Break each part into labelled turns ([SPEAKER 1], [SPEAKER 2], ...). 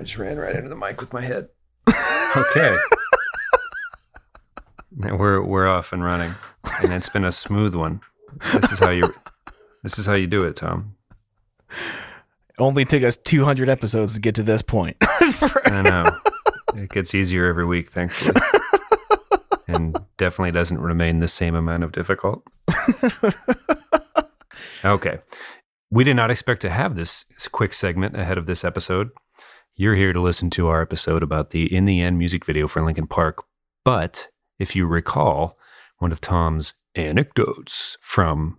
[SPEAKER 1] just ran right into the mic with my head.
[SPEAKER 2] Okay. We're off and running, and it's been a smooth one. This is how you do it, Tom.
[SPEAKER 3] Only took us 200 episodes to get to this point.
[SPEAKER 2] I know. It gets easier every week, thankfully. And definitely doesn't remain the same amount of difficult. Okay. We did not expect to have this quick segment ahead of this episode. You're here to listen to our episode about the In the End music video for Linkin Park. But if you recall, one of Tom's anecdotes from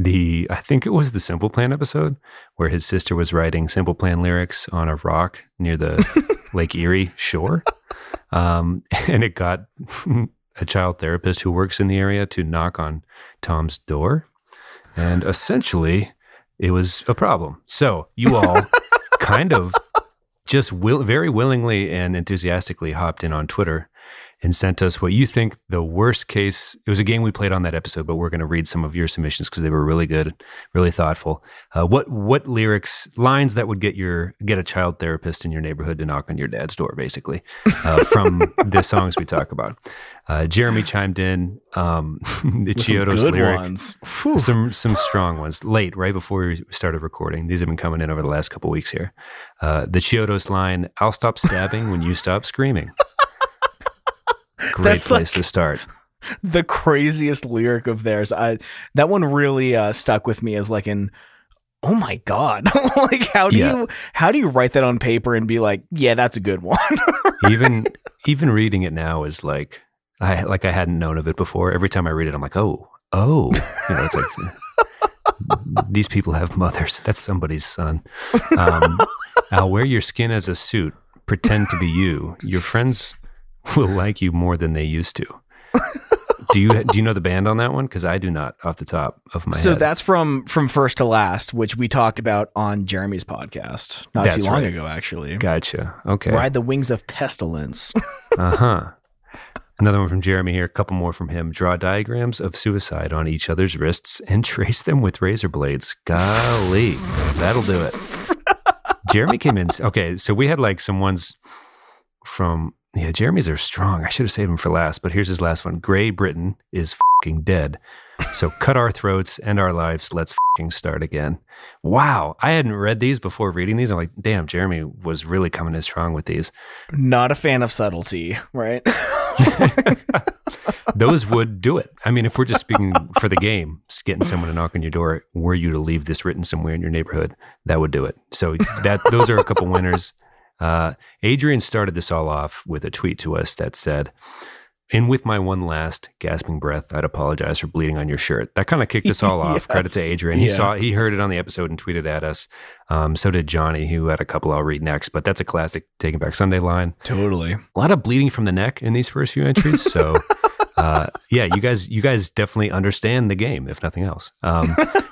[SPEAKER 2] I think it was the Simple Plan episode, where his sister was writing Simple Plan lyrics on a rock near the Lake Erie shore. And it got a child therapist who works in the area to knock on Tom's door. And essentially, it was a problem. So you all kind of just very willingly and enthusiastically hopped in on Twitter and sent us what you think the worst case. It was a game we played on that episode, but we're going to read some of your submissions because they were really good, really thoughtful. What lines that would get a child therapist in your neighborhood to knock on your dad's door, basically, from the songs we talk about. Jeremy chimed in the Chiodos lyric,
[SPEAKER 3] ones.
[SPEAKER 2] some strong ones. Late, right before we started recording. These have been coming in over the last couple weeks here. The Chiodos line, "I'll stop stabbing when you stop screaming." Great place to start.
[SPEAKER 3] The craziest lyric of theirs. That one really stuck with me as like oh my God. Like how do you write that on paper and be like, yeah, that's a good one.
[SPEAKER 2] even reading it now is like I hadn't known of it before. Every time I read it, I'm like, oh, it's like these people have mothers. That's somebody's son. I'll wear your skin as a suit. Pretend to be you. Your friends will like you more than they used to. Do you know the band on that one? Because I do not, off the top of my head.
[SPEAKER 3] So that's from First to Last, which we talked about on Jeremy's podcast not too long ago, actually.
[SPEAKER 2] Gotcha. Okay.
[SPEAKER 3] Ride the Wings of Pestilence.
[SPEAKER 2] Another one from Jeremy here. A couple more from him. Draw diagrams of suicide on each other's wrists and trace them with razor blades. Golly, that'll do it. Jeremy came in. Okay, so we had like some ones from. Yeah, Jeremy's are strong. I should have saved him for last, but here's his last one. Grey Britain is fucking dead. So cut our throats, end our lives. Let's fucking start again. Wow. I hadn't read these before reading these. I'm like, damn, Jeremy was really coming in strong with these.
[SPEAKER 3] Not a fan of subtlety, right?
[SPEAKER 2] Those would do it. I mean, if we're just speaking for the game, just getting someone to knock on your door, were you to leave this written somewhere in your neighborhood, that would do it. So those are a couple winners. Adrian started this all off with a tweet to us that said, "And with my one last gasping breath, I'd apologize for bleeding on your shirt." That kind of kicked us all off. Yes. Credit to Adrian. He heard it on the episode and tweeted at us. So did Johnny, who had a couple I'll read next, but that's a classic Taking Back Sunday line.
[SPEAKER 3] Totally.
[SPEAKER 2] A lot of bleeding from the neck in these first few entries. So you guys definitely understand the game, if nothing else.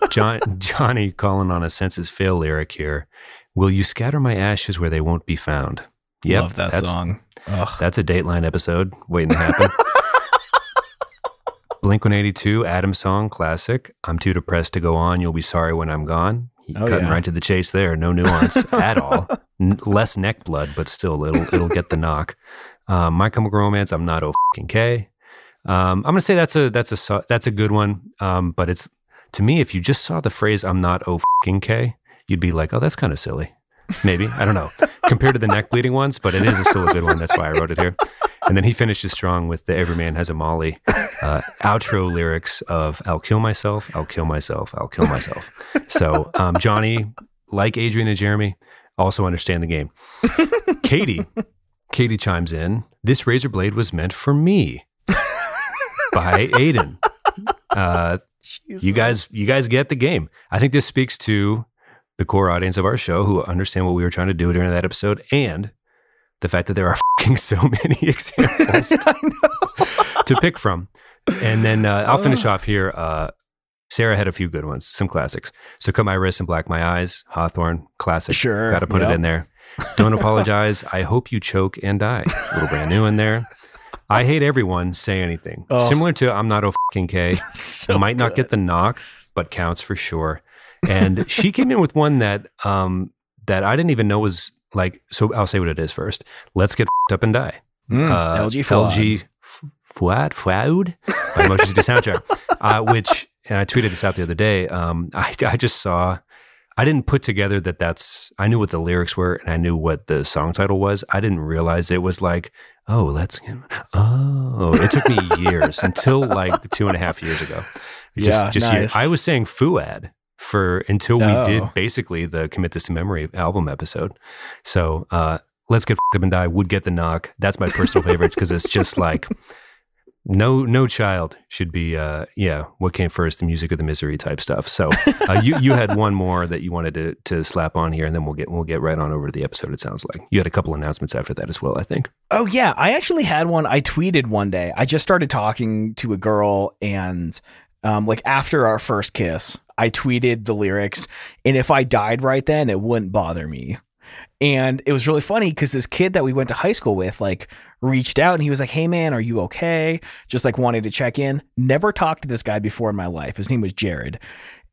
[SPEAKER 2] Johnny calling on a Senses Fail lyric here. "Will you scatter my ashes where they won't be found?" Yep,
[SPEAKER 3] love that song. Ugh.
[SPEAKER 2] That's a Dateline episode waiting to happen. Blink-182, Adam song, classic. "I'm too depressed to go on. You'll be sorry when I'm gone." Cutting right to the chase there. No nuance at all. Less neck blood, but still, it'll get the knock. My Chemical Romance, "I'm not O***K." I'm gonna say that's a good one. But it's, to me, if you just saw the phrase "I'm not O***K," you'd be like, oh, that's kind of silly. Maybe. I don't know. Compared to the neck bleeding ones, but it is still a good one. That's why I wrote it here. And then he finishes strong with the "Every Man Has a Molly" outro lyrics of "I'll kill myself, I'll kill myself, I'll kill myself." So Johnny, like Adrian and Jeremy, also understand the game. Katie chimes in, "This razor blade was meant for me." By Aiden. You guys get the game. I think this speaks to the core audience of our show who understand what we were trying to do during that episode, and the fact that there are fucking so many examples to pick from. And then I'll finish off here. Sarah had a few good ones, some classics. "So Cut My Wrists and Black My Eyes," Hawthorne, classic.
[SPEAKER 3] Sure.
[SPEAKER 2] Got to put it in there. "Don't Apologize, I Hope You Choke and Die." A little brand new in there. "I Hate Everyone, Say Anything." Similar to "I'm Not O***K." So might not get the knock, but counts for sure. And she came in with one that I didn't even know was like, so I'll say what it is first. Let's Get F***ed Up and Die.
[SPEAKER 3] LG
[SPEAKER 2] Floud by Motion City Soundtrack, which, and I tweeted this out the other day. I just saw, I didn't put together I knew what the lyrics were and I knew what the song title was. I didn't realize it was like, it took me years until like 2.5 years ago.
[SPEAKER 3] Nice.
[SPEAKER 2] I was saying Fuad until we did basically the Commit This to Memory album episode. So, Let's Get F***ed Up and Die would get the knock. That's my personal favorite because it's just like no child should be what came first, the music or the misery type stuff. So you had one more that you wanted to slap on here, and then we'll get right on over to the episode. It sounds like you had a couple announcements after that as well, I think.
[SPEAKER 3] Oh yeah, I actually had one. I tweeted one day. I just started talking to a girl, and like after our first kiss, I tweeted the lyrics, and if I died right then, it wouldn't bother me. And it was really funny because this kid that we went to high school with, like, reached out and he was like, "Hey man, are you okay?" Just like wanted to check in. Never talked to this guy before in my life. His name was Jared.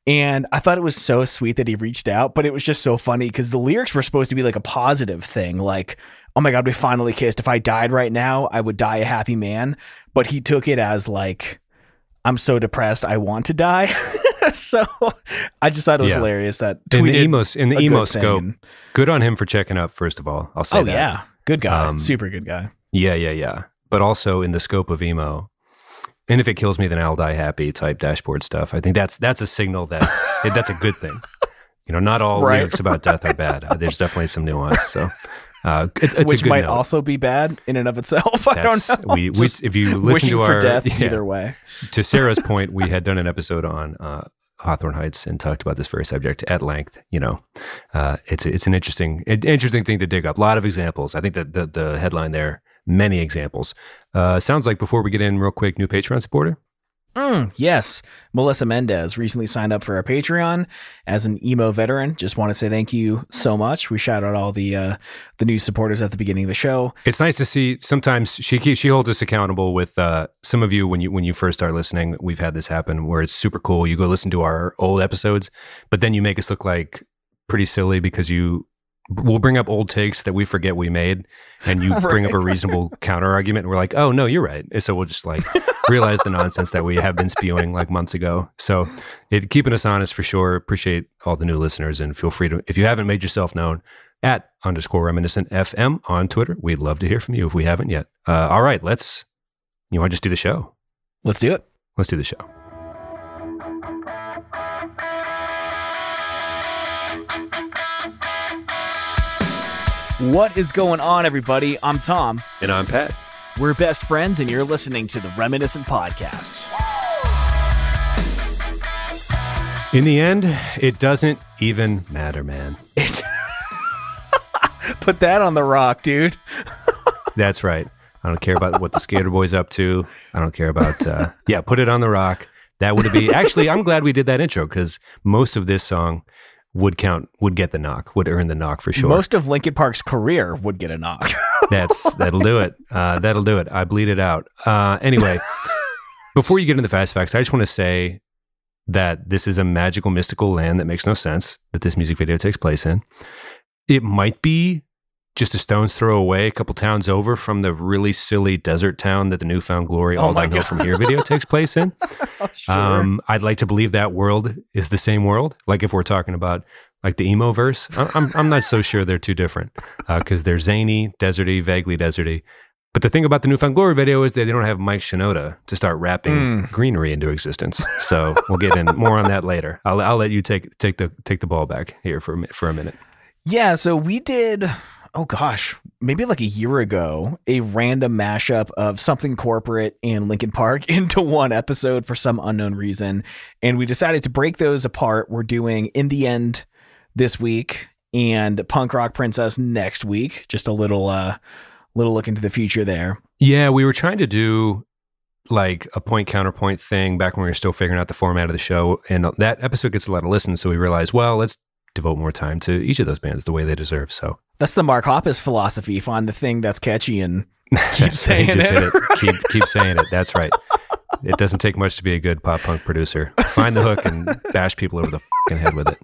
[SPEAKER 3] And I thought it was so sweet that he reached out, but it was just so funny because the lyrics were supposed to be like a positive thing. Like, oh my God, we finally kissed. If I died right now, I would die a happy man. But he took it as like, I'm so depressed, I want to die. So I just thought it was hilarious that
[SPEAKER 2] in the emo scope. Good on him for checking up. First of all, I'll say that. Oh
[SPEAKER 3] yeah, good guy, super good guy.
[SPEAKER 2] Yeah. But also in the scope of emo, and if it kills me, then I'll die happy type dashboard stuff. I think that's a signal that that's a good thing. Not all lyrics about death are bad. There's definitely some nuance. So. It's
[SPEAKER 3] Which
[SPEAKER 2] a good
[SPEAKER 3] might
[SPEAKER 2] note.
[SPEAKER 3] Also be bad in and of itself. I don't know.
[SPEAKER 2] If you listen to our
[SPEAKER 3] death, either way.
[SPEAKER 2] To Sarah's point, we had done an episode on Hawthorne Heights and talked about this very subject at length. It's an interesting thing to dig up. A lot of examples. I think that the headline there, many examples. Sounds like before we get in real quick, new Patreon supporter.
[SPEAKER 3] Yes. Melissa Mendez recently signed up for our Patreon as an emo veteran. Just want to say thank you so much. We shout out all the new supporters at the beginning of the show.
[SPEAKER 2] It's nice to see. Sometimes she holds us accountable with some of you when you first start listening. We've had this happen where it's super cool. You go listen to our old episodes, but then you make us look like pretty silly because we'll bring up old takes that we forget we made, and you bring up a reasonable counter argument, and we're like, oh no, you're right. And so we'll just like realize the nonsense that we have been spewing like months ago. So keeping us honest for sure. Appreciate all the new listeners, and feel free to, if you haven't made yourself known, at _reminiscent FM on Twitter. We'd love to hear from you if we haven't yet. All right, you want to just do the show?
[SPEAKER 3] Let's do it.
[SPEAKER 2] Let's do the show.
[SPEAKER 3] What is going on, everybody? I'm Tom.
[SPEAKER 2] And I'm Pat.
[SPEAKER 3] We're best friends, and you're listening to the Reminiscent Podcast.
[SPEAKER 2] In the end, it doesn't even matter, man.
[SPEAKER 3] Put that on the rock, dude.
[SPEAKER 2] That's right. I don't care about what the Skater Boy's up to. I don't care about, put it on the rock. That would be, actually, I'm glad we did that intro because most of this song would get the knock, would earn the knock for sure.
[SPEAKER 3] Most of Linkin Park's career would get a knock.
[SPEAKER 2] That'll do it. That'll do it. I bleed it out. Anyway, before you get into the fast facts, I just want to say that this is a magical, mystical land that makes no sense that this music video takes place in. It might be just a stone's throw away, a couple towns over from the really silly desert town that the Newfound Glory All Downhill From Here video takes place in. Sure. I'd like to believe that world is the same world. Like if we're talking about like the emo verse, I'm not so sure they're too different because they're zany, deserty, vaguely deserty. But the thing about the Newfound Glory video is that they don't have Mike Shinoda to start rapping greenery into existence. So we'll get in more on that later. I'll let you take the ball back here for a minute.
[SPEAKER 3] Yeah. So we did, maybe like a year ago, a random mashup of something corporate and Linkin Park into one episode for some unknown reason. And we decided to break those apart. We're doing In the End this week and Punk Rock Princess next week. Just a little look into the future there. Yeah,
[SPEAKER 2] we were trying to do like a point counterpoint thing back when we were still figuring out the format of the show. And that episode gets a lot of listens. So we realized, well, let's devote more time to each of those bands the way they deserve. So
[SPEAKER 3] that's the Mark Hoppus philosophy. Find the thing that's catchy and keep saying it.
[SPEAKER 2] Hit it. Keep saying it. That's right. It doesn't take much to be a good pop punk producer. Find the hook and bash people over the fucking head with it.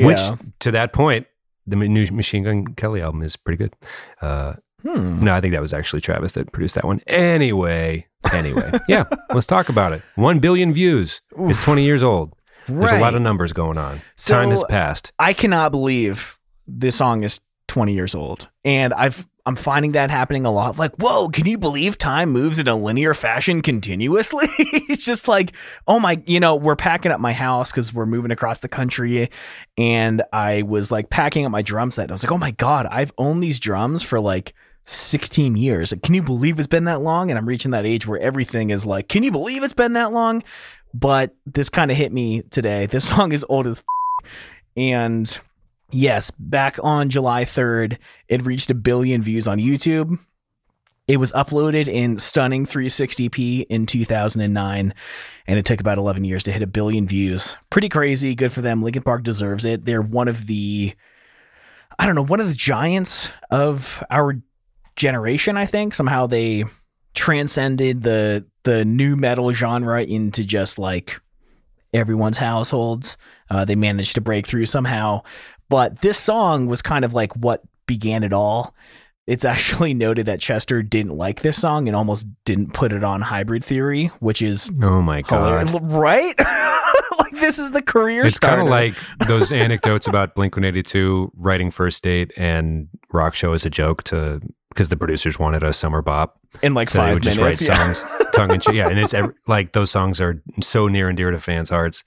[SPEAKER 2] Which, to that point, the new Machine Gun Kelly album is pretty good. No, I think that was actually Travis that produced that one. Anyway, yeah, let's talk about it. 1 billion views. Oof. It's 20 years old. There's a lot of numbers going on. So time has passed.
[SPEAKER 3] I cannot believe this song is 20 years old. And I'm finding that happening a lot. Like, whoa, can you believe time moves in a linear fashion continuously? It's just like, oh my, we're packing up my house because we're moving across the country. And I was like packing up my drum set. And I was like, oh my God, I've owned these drums for like 16 years. Like, can you believe it's been that long? And I'm reaching that age where everything is like, can you believe it's been that long? But this kind of hit me today. This song is old as and yes, back on July 3rd, it reached 1 billion views on YouTube. It was uploaded in stunning 360p in 2009, and it took about 11 years to hit 1 billion views. Pretty crazy. Good for them. Linkin Park deserves it. They're one of the giants of our generation, I think. Somehow they transcended the new metal genre into just like everyone's households. They managed to break through somehow. But this song was kind of like what began it all. It's actually noted that Chester didn't like this song and almost didn't put it on Hybrid Theory, which is
[SPEAKER 2] oh my God,
[SPEAKER 3] hilarious. Right? Like this is the career
[SPEAKER 2] It's
[SPEAKER 3] starter.
[SPEAKER 2] kind of like those anecdotes about Blink-182 writing First Date and Rock Show as a joke because the producers wanted a summer bop.
[SPEAKER 3] In like
[SPEAKER 2] so
[SPEAKER 3] 5
[SPEAKER 2] they would
[SPEAKER 3] minutes.
[SPEAKER 2] just write songs tongue in cheek. Yeah, and it's like those songs are so near and dear to fans' hearts.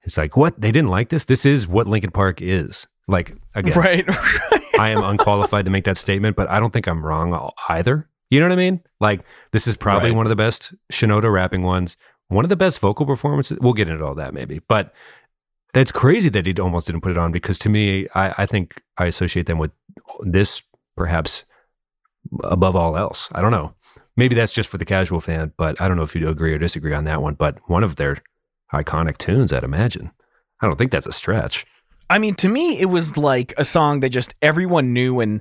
[SPEAKER 2] It's like, what? They didn't like this? This is what Linkin Park is. Like, again,
[SPEAKER 3] Right.
[SPEAKER 2] I am unqualified to make that statement, but I don't think I'm wrong either. You know what I mean? Like, this is probably one of the best Shinoda rapping ones, one of the best vocal performances. We'll get into all that maybe, but it's crazy that he almost didn't put it on because to me, I think I associate them with this perhaps above all else. I don't know. Maybe that's just for the casual fan, but I don't know if you agree or disagree on that one, but one of their iconic tunes, I'd imagine. I don't think that's a stretch.
[SPEAKER 3] I mean, to me, it was like a song that just everyone knew, and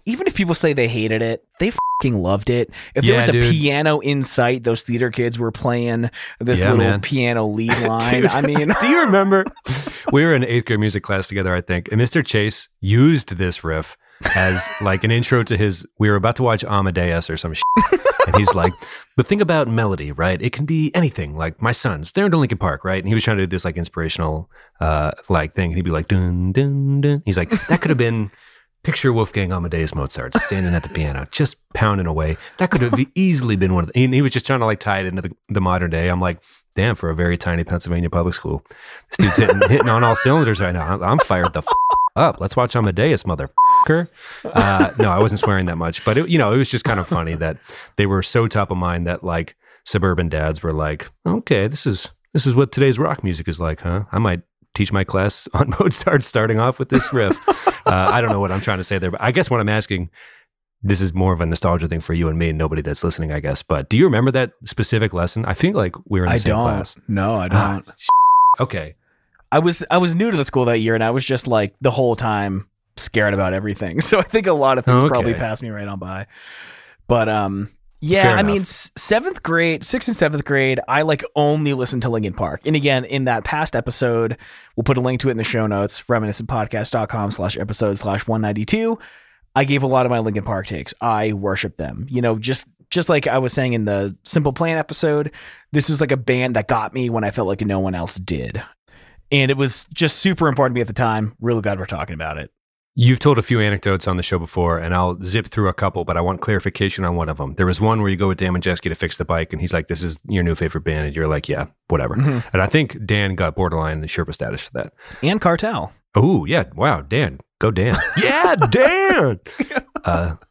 [SPEAKER 3] even if people say they hated it, they fucking loved it. If there was a piano in sight, those theater kids were playing this little piano lead line.
[SPEAKER 2] Dude,
[SPEAKER 3] I mean,
[SPEAKER 2] do you remember? We were in 8th grade music class together, I think, and Mr. Chase used this riff as like an intro to his, we were about to watch Amadeus or some shit. And he's like, the thing about melody, right? It can be anything. Like my sons, they're into Linkin Park, right? And he was trying to do this like inspirational like thing. And he'd be like, dun, dun, dun. He's like, that could have been, picture Wolfgang Amadeus Mozart standing at the piano, just pounding away. That could have easily been one of the, he was just trying to like tie it into the modern day. I'm like, damn, for a very tiny Pennsylvania public school, this dude's hitting on all cylinders right now. I'm fired the up. Let's watch Amadeus, motherfucker. No, I wasn't swearing that much, but it was just kind of funny that they were so top of mind that like suburban dads were like, okay, this is what today's rock music is like, huh? I might teach my class on Mozart starting off with this riff. I don't know what I'm trying to say there, but I guess what I'm asking, this is more of a nostalgia thing for you and me and nobody that's listening, I guess. But do you remember that specific lesson? I think like we were in the same class.
[SPEAKER 3] No, I don't.
[SPEAKER 2] Okay.
[SPEAKER 3] I was new to the school that year, and I was just like the whole time scared about everything. So I think a lot of things probably passed me right on by. But yeah, I mean, 6th and 7th grade, I like only listened to Linkin Park. And again, in that past episode, we'll put a link to it in the show notes, reminiscentpodcast.com/episode/192. I gave a lot of my Linkin Park takes. I worship them. Just like I was saying in the Simple Plan episode, this was like a band that got me when I felt like no one else did. And it was just super important to me at the time. Really glad we're talking about it.
[SPEAKER 2] You've told a few anecdotes on the show before, and I'll zip through a couple, but I want clarification on one of them. There was one where you go with Dan Majeski to fix the bike, and he's like, this is your new favorite band. And you're like, yeah, whatever. Mm-hmm. And I think Dan got borderline Sherpa status for that.
[SPEAKER 3] And Cartel.
[SPEAKER 2] Oh, yeah. Wow, Dan. Go Dan. Yeah, Dan!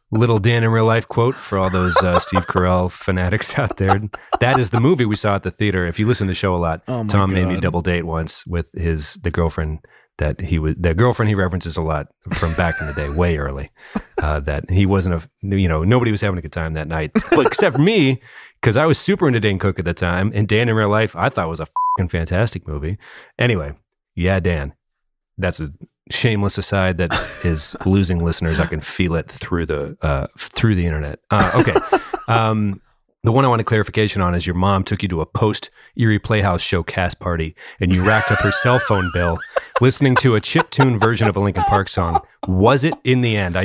[SPEAKER 2] Little Dan in real life quote for all those Steve Carell fanatics out there. That is the movie we saw at the theater. If you listen to the show a lot, Tom made me double date once with the girlfriend the girlfriend he references a lot from back in the day, way early, that he wasn't nobody was having a good time that night, but except for me, because I was super into Dane Cook at the time, and Dan in real life I thought was a fucking fantastic movie. Anyway, yeah, Dan. That's a shameless aside that is losing listeners. I can feel it through the internet. Okay. The one I wanted clarification on is your mom took you to a post-Erie Playhouse show cast party and you racked up her cell phone bill listening to a chiptune version of a Linkin Park song. Was it in the end?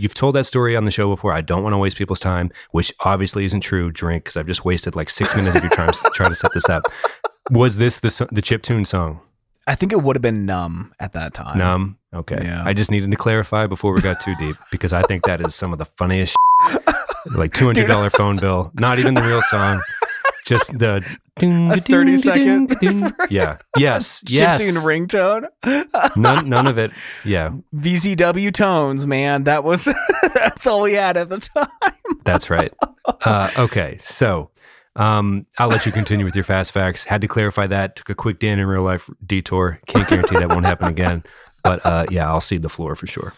[SPEAKER 2] You've told that story on the show before. I don't want to waste people's time, which obviously isn't true. Drink, because I've just wasted like 6 minutes of your time trying to set this up. Was this the chiptune song?
[SPEAKER 3] I think it would have been Numb at that time.
[SPEAKER 2] Numb? Okay.
[SPEAKER 3] Yeah.
[SPEAKER 2] I just needed to clarify before we got too deep because I think that is some of the funniest like $200 phone bill. Not even the real song. Just the...
[SPEAKER 3] A 30-second...
[SPEAKER 2] Yeah. Yes.
[SPEAKER 3] Chiptune ringtone.
[SPEAKER 2] None of it. Yeah.
[SPEAKER 3] VCW tones, man. That's all we had at the time.
[SPEAKER 2] That's right. Okay. So... I'll let you continue with your fast facts. Had to clarify that. Took a quick Dan in real life detour. Can't guarantee that won't happen again. But yeah, I'll cede the floor for sure.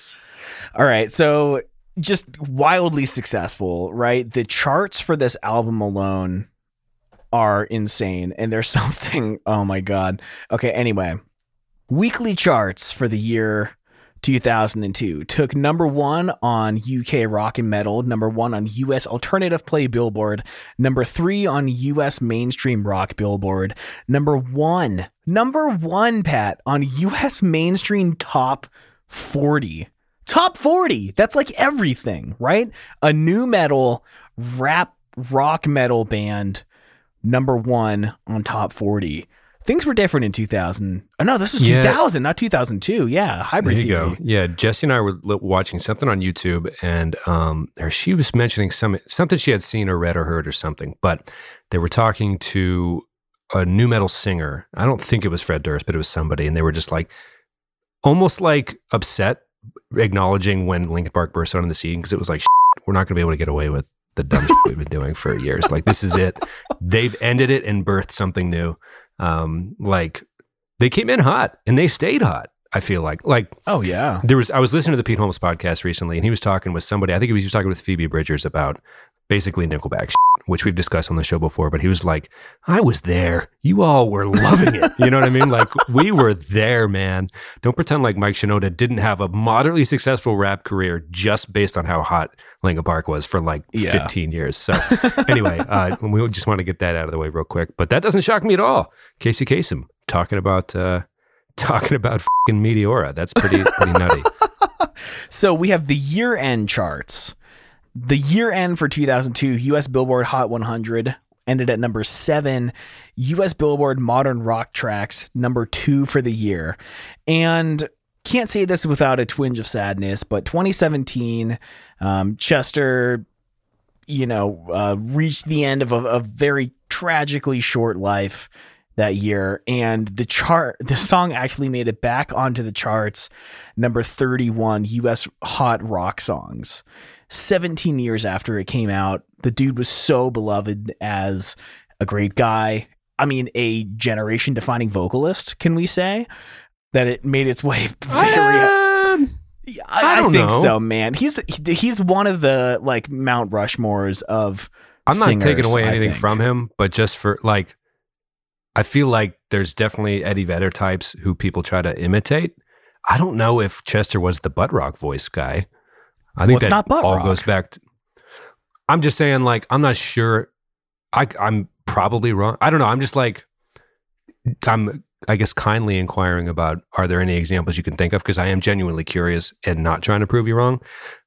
[SPEAKER 3] All right. So just wildly successful, right? The charts for this album alone are insane. And there's something, oh my God. Okay. Anyway, weekly charts for the year 2002 took number 1 on UK rock and metal, number 1 on US alternative play Billboard, number 3 on US mainstream rock Billboard, number one, Pat, on US mainstream top 40. Top 40. That's like everything, right? A new metal rap rock metal band, number 1 on top 40. Things were different in 2000. Oh, no, this was 2000, not 2002. Yeah, Hybrid
[SPEAKER 2] There you
[SPEAKER 3] Theory.
[SPEAKER 2] go. Yeah, Jesse and I were watching something on YouTube, and she was mentioning something she had seen or read or heard or something, but they were talking to a new metal singer. I don't think it was Fred Durst, but it was somebody, and they were just like, almost like upset, acknowledging when Linkin Park burst onto the scene, because it was like, we're not going to be able to get away with the dumb shit we've been doing for years. Like, this is it. They've ended it and birthed something new. Like they came in hot and they stayed hot. I feel like,
[SPEAKER 3] oh yeah,
[SPEAKER 2] I was listening to the Pete Holmes podcast recently and he was talking with somebody, I think he was talking with Phoebe Bridgers about basically Nickelback, which we've discussed on the show before, but he was like, I was there. You all were loving it. You know what I mean? Like, we were there, man. Don't pretend like Mike Shinoda didn't have a moderately successful rap career just based on how hot Linkin Park was for like 15 years. So anyway, we just want to get that out of the way real quick, but that doesn't shock me at all. Casey Kasem talking about fucking Meteora. That's pretty nutty.
[SPEAKER 3] So we have the year-end charts. The year-end for 2002, U.S. Billboard Hot 100 ended at number 7. U.S. Billboard Modern Rock Tracks, number 2 for the year. And can't say this without a twinge of sadness, but 2017, Chester, reached the end of a very tragically short life that year, and the song actually made it back onto the charts, number 31 U.S. Hot Rock Songs. 17 years after it came out, the dude was so beloved as a great guy. I mean, a generation-defining vocalist, can we say? That it made its way very... I think so, man. He's one of the like Mount Rushmores of
[SPEAKER 2] I'm not
[SPEAKER 3] singers,
[SPEAKER 2] taking away anything from him, but just for like, I feel like there's definitely Eddie Vedder types who people try to imitate. I don't know if Chester was the butt rock voice guy. I think that all goes back to, I'm just saying, like, I'm not sure. I'm probably wrong. I don't know. I'm just like, I guess kindly inquiring about, are there any examples you can think of? Because I am genuinely curious and not trying to prove you wrong.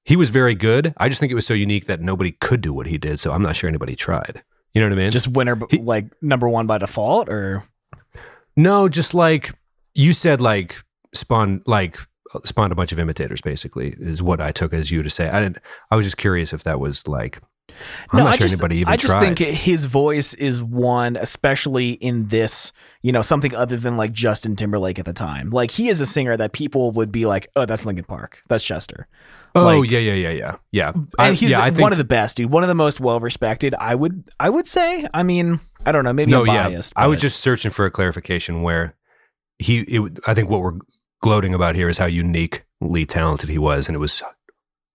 [SPEAKER 2] He was very good. I just think it was so unique that nobody could do what he did. So I'm not sure anybody tried. You know what I mean?
[SPEAKER 3] Just winner, like number 1 by default, or?
[SPEAKER 2] No, just like you said, like spawned a bunch of imitators, basically, is what I took as you to say. I was just curious if that was like, I'm not sure anybody even tried.
[SPEAKER 3] I just think his voice is one, especially in this, something other than like Justin Timberlake at the time. Like, he is a singer that people would be like, oh, that's Linkin Park. That's Chester.
[SPEAKER 2] Oh,
[SPEAKER 3] like,
[SPEAKER 2] yeah.
[SPEAKER 3] And he's one of the best, dude. One of the most well-respected, I would say. I mean, I don't know. Maybe I'm biased.
[SPEAKER 2] I was just searching for a clarification where I think what we're gloating about here is how uniquely talented he was, and it was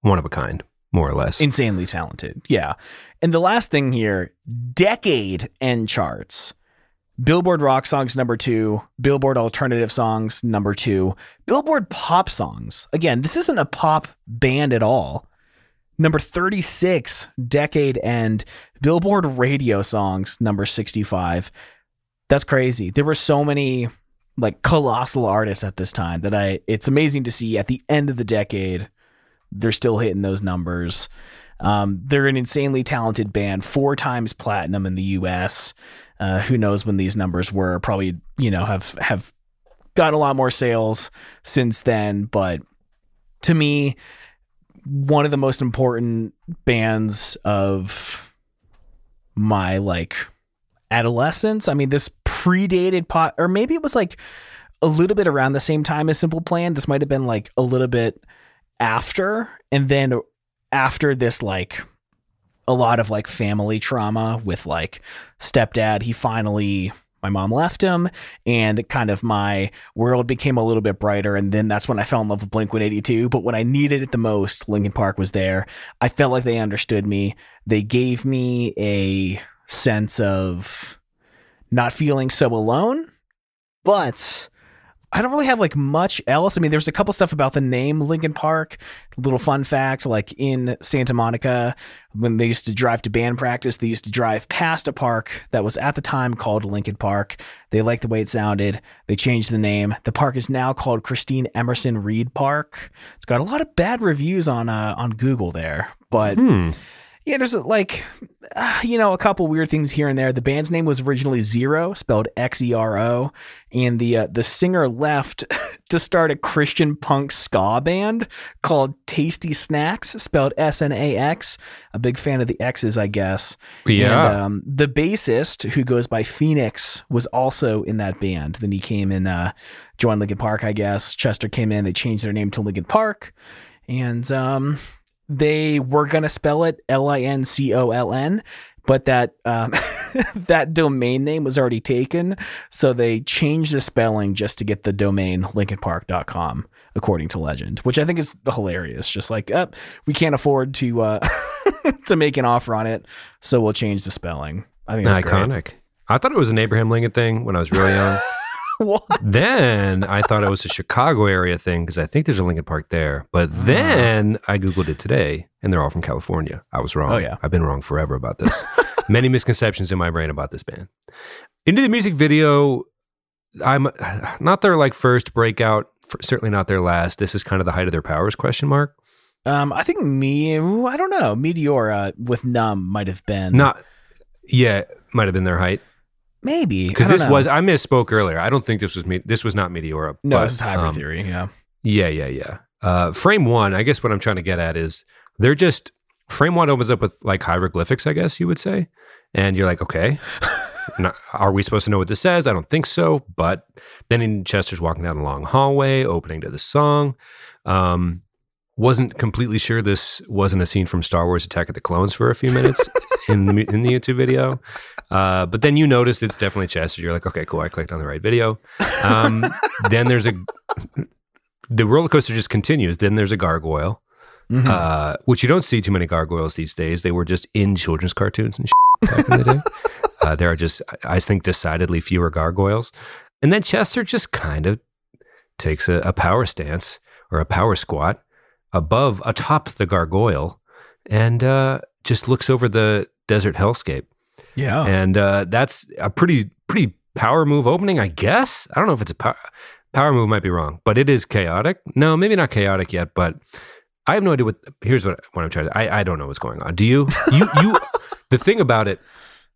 [SPEAKER 2] one of a kind, more or less.
[SPEAKER 3] Insanely talented, yeah. And the last thing here, decade end charts. Billboard Rock Songs, number 2. Billboard Alternative Songs, number 2. Billboard Pop Songs. Again, this isn't a pop band at all. Number 36, Decade End, Billboard Radio Songs, number 65. That's crazy. There were so many like colossal artists at this time that it's amazing to see at the end of the decade, they're still hitting those numbers. They're an insanely talented band, 4 times platinum in the US. Who knows when these numbers were, probably, have gotten a lot more sales since then. But to me, one of the most important bands of my like adolescence. I mean, this predated or maybe it was like a little bit around the same time as Simple Plan. This might have been like a little bit after, and then after this, like a lot of like family trauma with like stepdad. My mom left him, and kind of my world became a little bit brighter. And then that's when I fell in love with Blink-182. But when I needed it the most, Linkin Park was there. I felt like they understood me. They gave me a sense of not feeling so alone, but I don't really have like much else. I mean, there's a couple stuff about the name Linkin Park. Little fun fact, like in Santa Monica, when they used to drive to band practice, they used to drive past a park that was at the time called Linkin Park. They liked the way it sounded. They changed the name. The park is now called Christine Emerson Reed Park. It's got a lot of bad reviews on Google there, but yeah, there's like, a couple weird things here and there. The band's name was originally Zero, spelled Xero, and the singer left to start a Christian punk ska band called Tasty Snacks, spelled Snax. A big fan of the X's, I guess.
[SPEAKER 2] Yeah.
[SPEAKER 3] And the bassist, who goes by Phoenix, was also in that band. Then he came and joined Linkin Park, I guess. Chester came in. They changed their name to Linkin Park, and they were going to spell it Lincoln, but that that domain name was already taken. So they changed the spelling just to get the domain linkinpark.com, according to legend, which I think is hilarious. Just like, we can't afford to to make an offer on it, so we'll change the spelling. I think that's
[SPEAKER 2] iconic.
[SPEAKER 3] Great.
[SPEAKER 2] I thought it was an Abraham Lincoln thing when I was really young.
[SPEAKER 3] What?
[SPEAKER 2] Then I thought it was a Chicago area thing because I think there's a Linkin Park there. But then I Googled it today, and they're all from California. I was wrong.
[SPEAKER 3] Oh, yeah.
[SPEAKER 2] I've been wrong forever about this. Many misconceptions in my brain about this band. Into the music video, I'm not their like first breakout, certainly not their last. This is kind of the height of their powers, question mark.
[SPEAKER 3] I think I don't know. Meteora with Numb might have been.
[SPEAKER 2] Might have been their height.
[SPEAKER 3] Maybe.
[SPEAKER 2] Because I misspoke earlier. I don't think this was not Meteora.
[SPEAKER 3] No, this is Hybrid Theory, yeah.
[SPEAKER 2] Yeah. Frame 1, I guess what I'm trying to get at is Frame 1 opens up with like hieroglyphics, I guess you would say. And you're like, okay, are we supposed to know what this says? I don't think so. But then Chester's walking down a long hallway, opening to the song. Wasn't completely sure this wasn't a scene from Star Wars Attack of the Clones for a few minutes in the YouTube video. But then you notice it's definitely Chester. You're like, okay, cool. I clicked on the right video. Then the roller coaster just continues. Then there's a gargoyle, which you don't see too many gargoyles these days. They were just in children's cartoons and shit back in the day. There are just, I think, decidedly fewer gargoyles. And then Chester just kind of takes a power stance or a power squat atop the gargoyle and just looks over the desert hellscape.
[SPEAKER 3] Yeah.
[SPEAKER 2] And that's a pretty power move opening, I guess. I don't know if it's a power move, might be wrong, but it is chaotic. No, maybe not chaotic yet, but I have no idea here's what I'm trying to, I don't know what's going on. Do you? The thing about it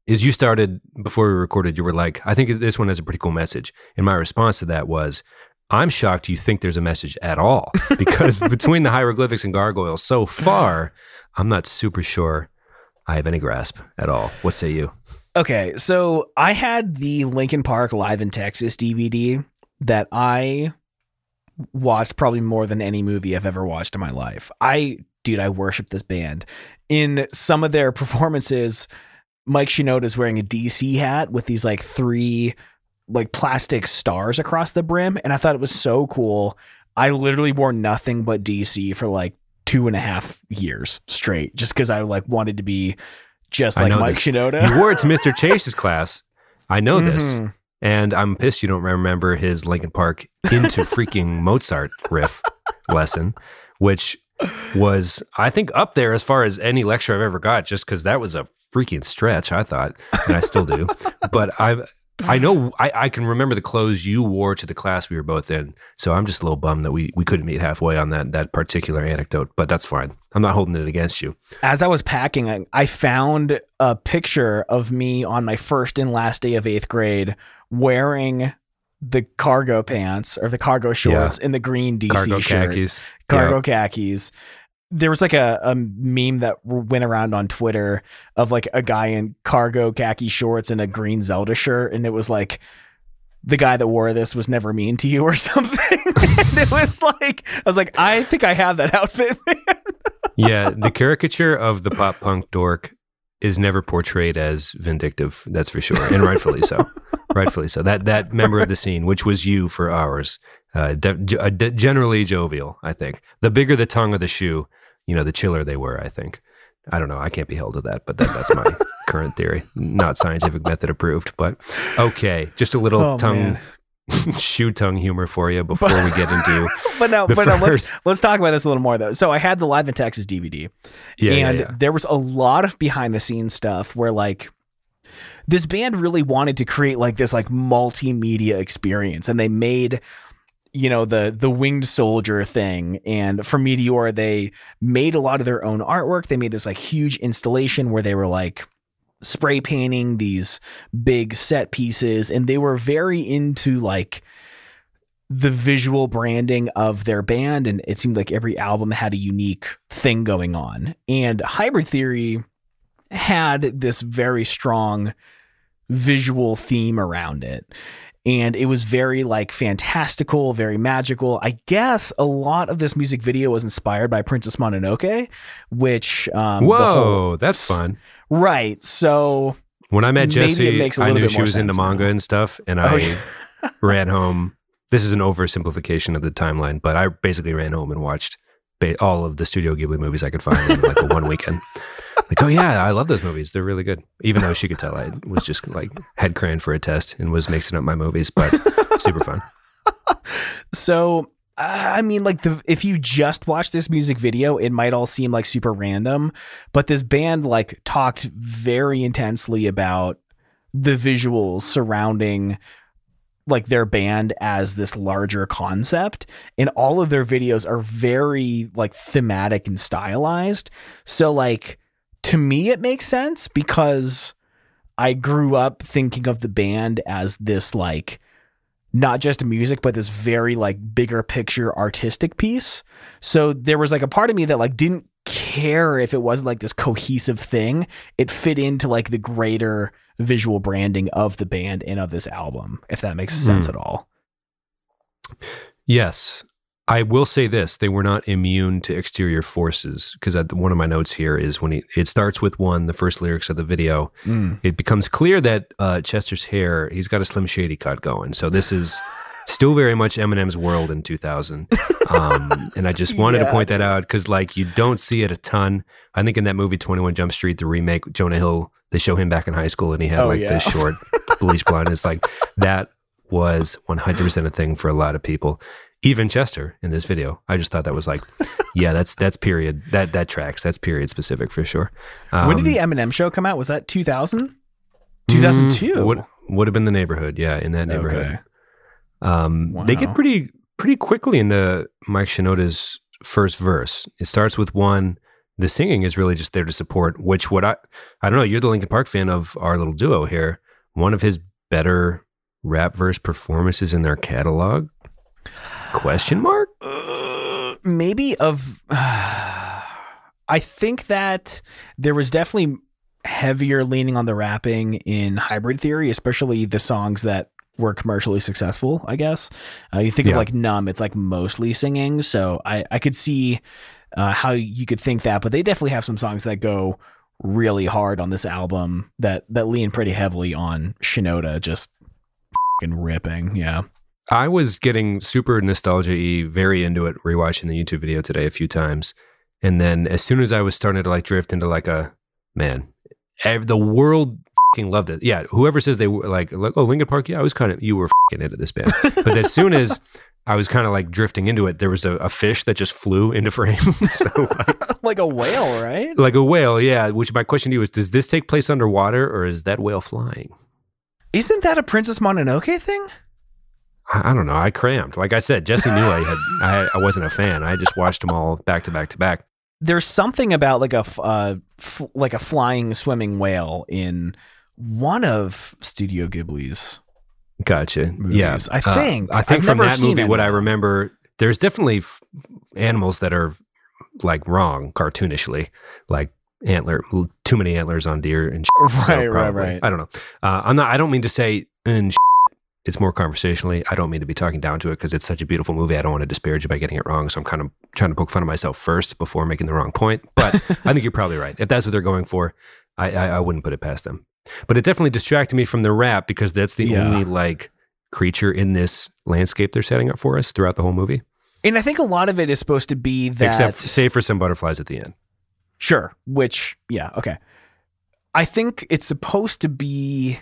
[SPEAKER 2] is you started, before we recorded, you were like, I think this one has a pretty cool message. And my response to that was, I'm shocked you think there's a message at all, because between the hieroglyphics and gargoyles so far, I'm not super sure I have any grasp at all. What say you?
[SPEAKER 3] Okay, so I had the Linkin Park Live in Texas DVD that I watched probably more than any movie I've ever watched in my life. I worship this band. In some of their performances, Mike Shinoda's wearing a DC hat with these like 3 like plastic stars across the brim, and I thought it was so cool. I literally wore nothing but DC for like 2.5 years straight, just because I like wanted to be just like Mike Shinoda.
[SPEAKER 2] You wore it to Mr. Chase's class. I know this, and I'm pissed you don't remember his Linkin Park into freaking Mozart riff lesson, which was, I think, up there as far as any lecture I've ever got, just because that was a freaking stretch, I thought, and I still do. But I know I can remember the clothes you wore to the class we were both in, so I'm just a little bummed that we couldn't meet halfway on that particular anecdote, but that's fine. I'm not holding it against you.
[SPEAKER 3] As I was packing, I found a picture of me on my first and last day of 8th grade wearing the cargo pants or the cargo shorts in the green DC
[SPEAKER 2] cargo
[SPEAKER 3] shirt.
[SPEAKER 2] Khakis.
[SPEAKER 3] Cargo khakis. There was like a meme that went around on Twitter of like a guy in cargo khaki shorts and a green Zelda shirt. And it was like, the guy that wore this was never mean to you or something. And it was like, I was like, I think I have that outfit.
[SPEAKER 2] Yeah, the caricature of the pop punk dork is never portrayed as vindictive, that's for sure. And rightfully so. Rightfully so. That member of the scene, which was you for hours, generally jovial, I think. The bigger the tongue of the shoe, the chiller they were, I think. I don't know. I can't be held to that, but that's my current theory. Not scientific method approved, but okay. Just a little shoe tongue humor for you before we get into
[SPEAKER 3] let's talk about this a little more though. So I had the Live in Texas DVD, and there was a lot of behind the scenes stuff where like this band really wanted to create like this like multimedia experience, and they made the winged soldier thing, and for Meteor they made a lot of their own artwork. They made this like huge installation where they were like spray painting these big set pieces, and they were very into like the visual branding of their band, and it seemed like every album had a unique thing going on. And Hybrid Theory had this very strong visual theme around it, and it was very like fantastical, very magical. I guess a lot of this music video was inspired by Princess Mononoke, which
[SPEAKER 2] that's fun.
[SPEAKER 3] Right. So
[SPEAKER 2] when I met Jessie, I knew she was into manga and stuff, and I ran home. This is an oversimplification of the timeline, but I basically ran home and watched all of the Studio Ghibli movies I could find in like a one weekend. Like, oh yeah, I love those movies. They're really good. Even though she could tell I was just like head craned for a test and was mixing up my movies, but super fun.
[SPEAKER 3] So, I mean, like if you just watch this music video, it might all seem like super random, but this band like talked very intensely about the visuals surrounding like their band as this larger concept, and all of their videos are very like thematic and stylized. So like, to me, it makes sense because I grew up thinking of the band as this like not just music, but this very like bigger picture artistic piece. So there was like a part of me that like didn't care if it wasn't like this cohesive thing. It fit into like the greater visual branding of the band and of this album, if that makes sense at all.
[SPEAKER 2] Yes. I will say this, they were not immune to exterior forces, because one of my notes here is when it starts with the first lyrics of the video, it becomes clear that Chester's hair, he's got a Slim Shady cut going. So this is still very much Eminem's world in 2000. And I just wanted to point that out because like you don't see it a ton. I think in that movie 21 Jump Street, the remake, Jonah Hill, they show him back in high school and he had this short bleach blonde. It's like that was 100% a thing for a lot of people. Even Chester in this video. I just thought that was like, yeah, that's period. That tracks. That's period specific for sure.
[SPEAKER 3] When did the Eminem show come out? Was that 2000? 2002?
[SPEAKER 2] Would have been the neighborhood. Yeah, in that neighborhood. Wow. They get pretty quickly into Mike Shinoda's first verse. It starts with one. The singing is really just there to support, I don't know, you're the Linkin Park fan of our little duo here. One of his better rap verse performances in their catalog? Question mark?
[SPEAKER 3] Maybe I think that there was definitely heavier leaning on the rapping in Hybrid Theory, especially the songs that were commercially successful, I guess. You think of like Numb, it's like mostly singing. So I could see how you could think that, but they definitely have some songs that go really hard on this album that lean pretty heavily on Shinoda just fucking ripping. Yeah.
[SPEAKER 2] I was getting super nostalgia-y, very into it, rewatching the YouTube video today a few times. And then as soon as I was starting to like drift into like the world fucking loved it. Yeah, whoever says they were like, oh, Linkin Park, yeah, you were fucking into this band. But as soon as I was kind of like drifting into it. There was a fish that just flew into frame. So
[SPEAKER 3] like a whale, right?
[SPEAKER 2] like a whale, yeah. Which my question to you is, does this take place underwater or is that whale flying?
[SPEAKER 3] Isn't that a Princess Mononoke thing?
[SPEAKER 2] I don't know. I crammed. Like I said, Jesse knew I wasn't a fan. I just watched them all back to back to back.
[SPEAKER 3] There's something about like a flying swimming whale in one of Studio Ghibli's
[SPEAKER 2] Gotcha.
[SPEAKER 3] movies.
[SPEAKER 2] Yeah.
[SPEAKER 3] I think
[SPEAKER 2] I've from
[SPEAKER 3] never
[SPEAKER 2] that
[SPEAKER 3] seen
[SPEAKER 2] movie,
[SPEAKER 3] it.
[SPEAKER 2] what I remember, there's definitely animals that are like wrong cartoonishly, like too many antlers on deer and shit.
[SPEAKER 3] Right.
[SPEAKER 2] I don't know. I don't mean to say it's more conversationally. I don't mean to be talking down to it because it's such a beautiful movie. I don't want to disparage it by getting it wrong. So I'm kind of trying to poke fun of myself first before making the wrong point. But I think you're probably right. If that's what they're going for, I wouldn't put it past them. But it definitely distracted me from the rap because that's the only like creature in this landscape they're setting up for us throughout the whole movie.
[SPEAKER 3] And I think a lot of it is supposed to be that,
[SPEAKER 2] except save for some butterflies at the end.
[SPEAKER 3] Sure. Which, yeah, okay. I think it's supposed to be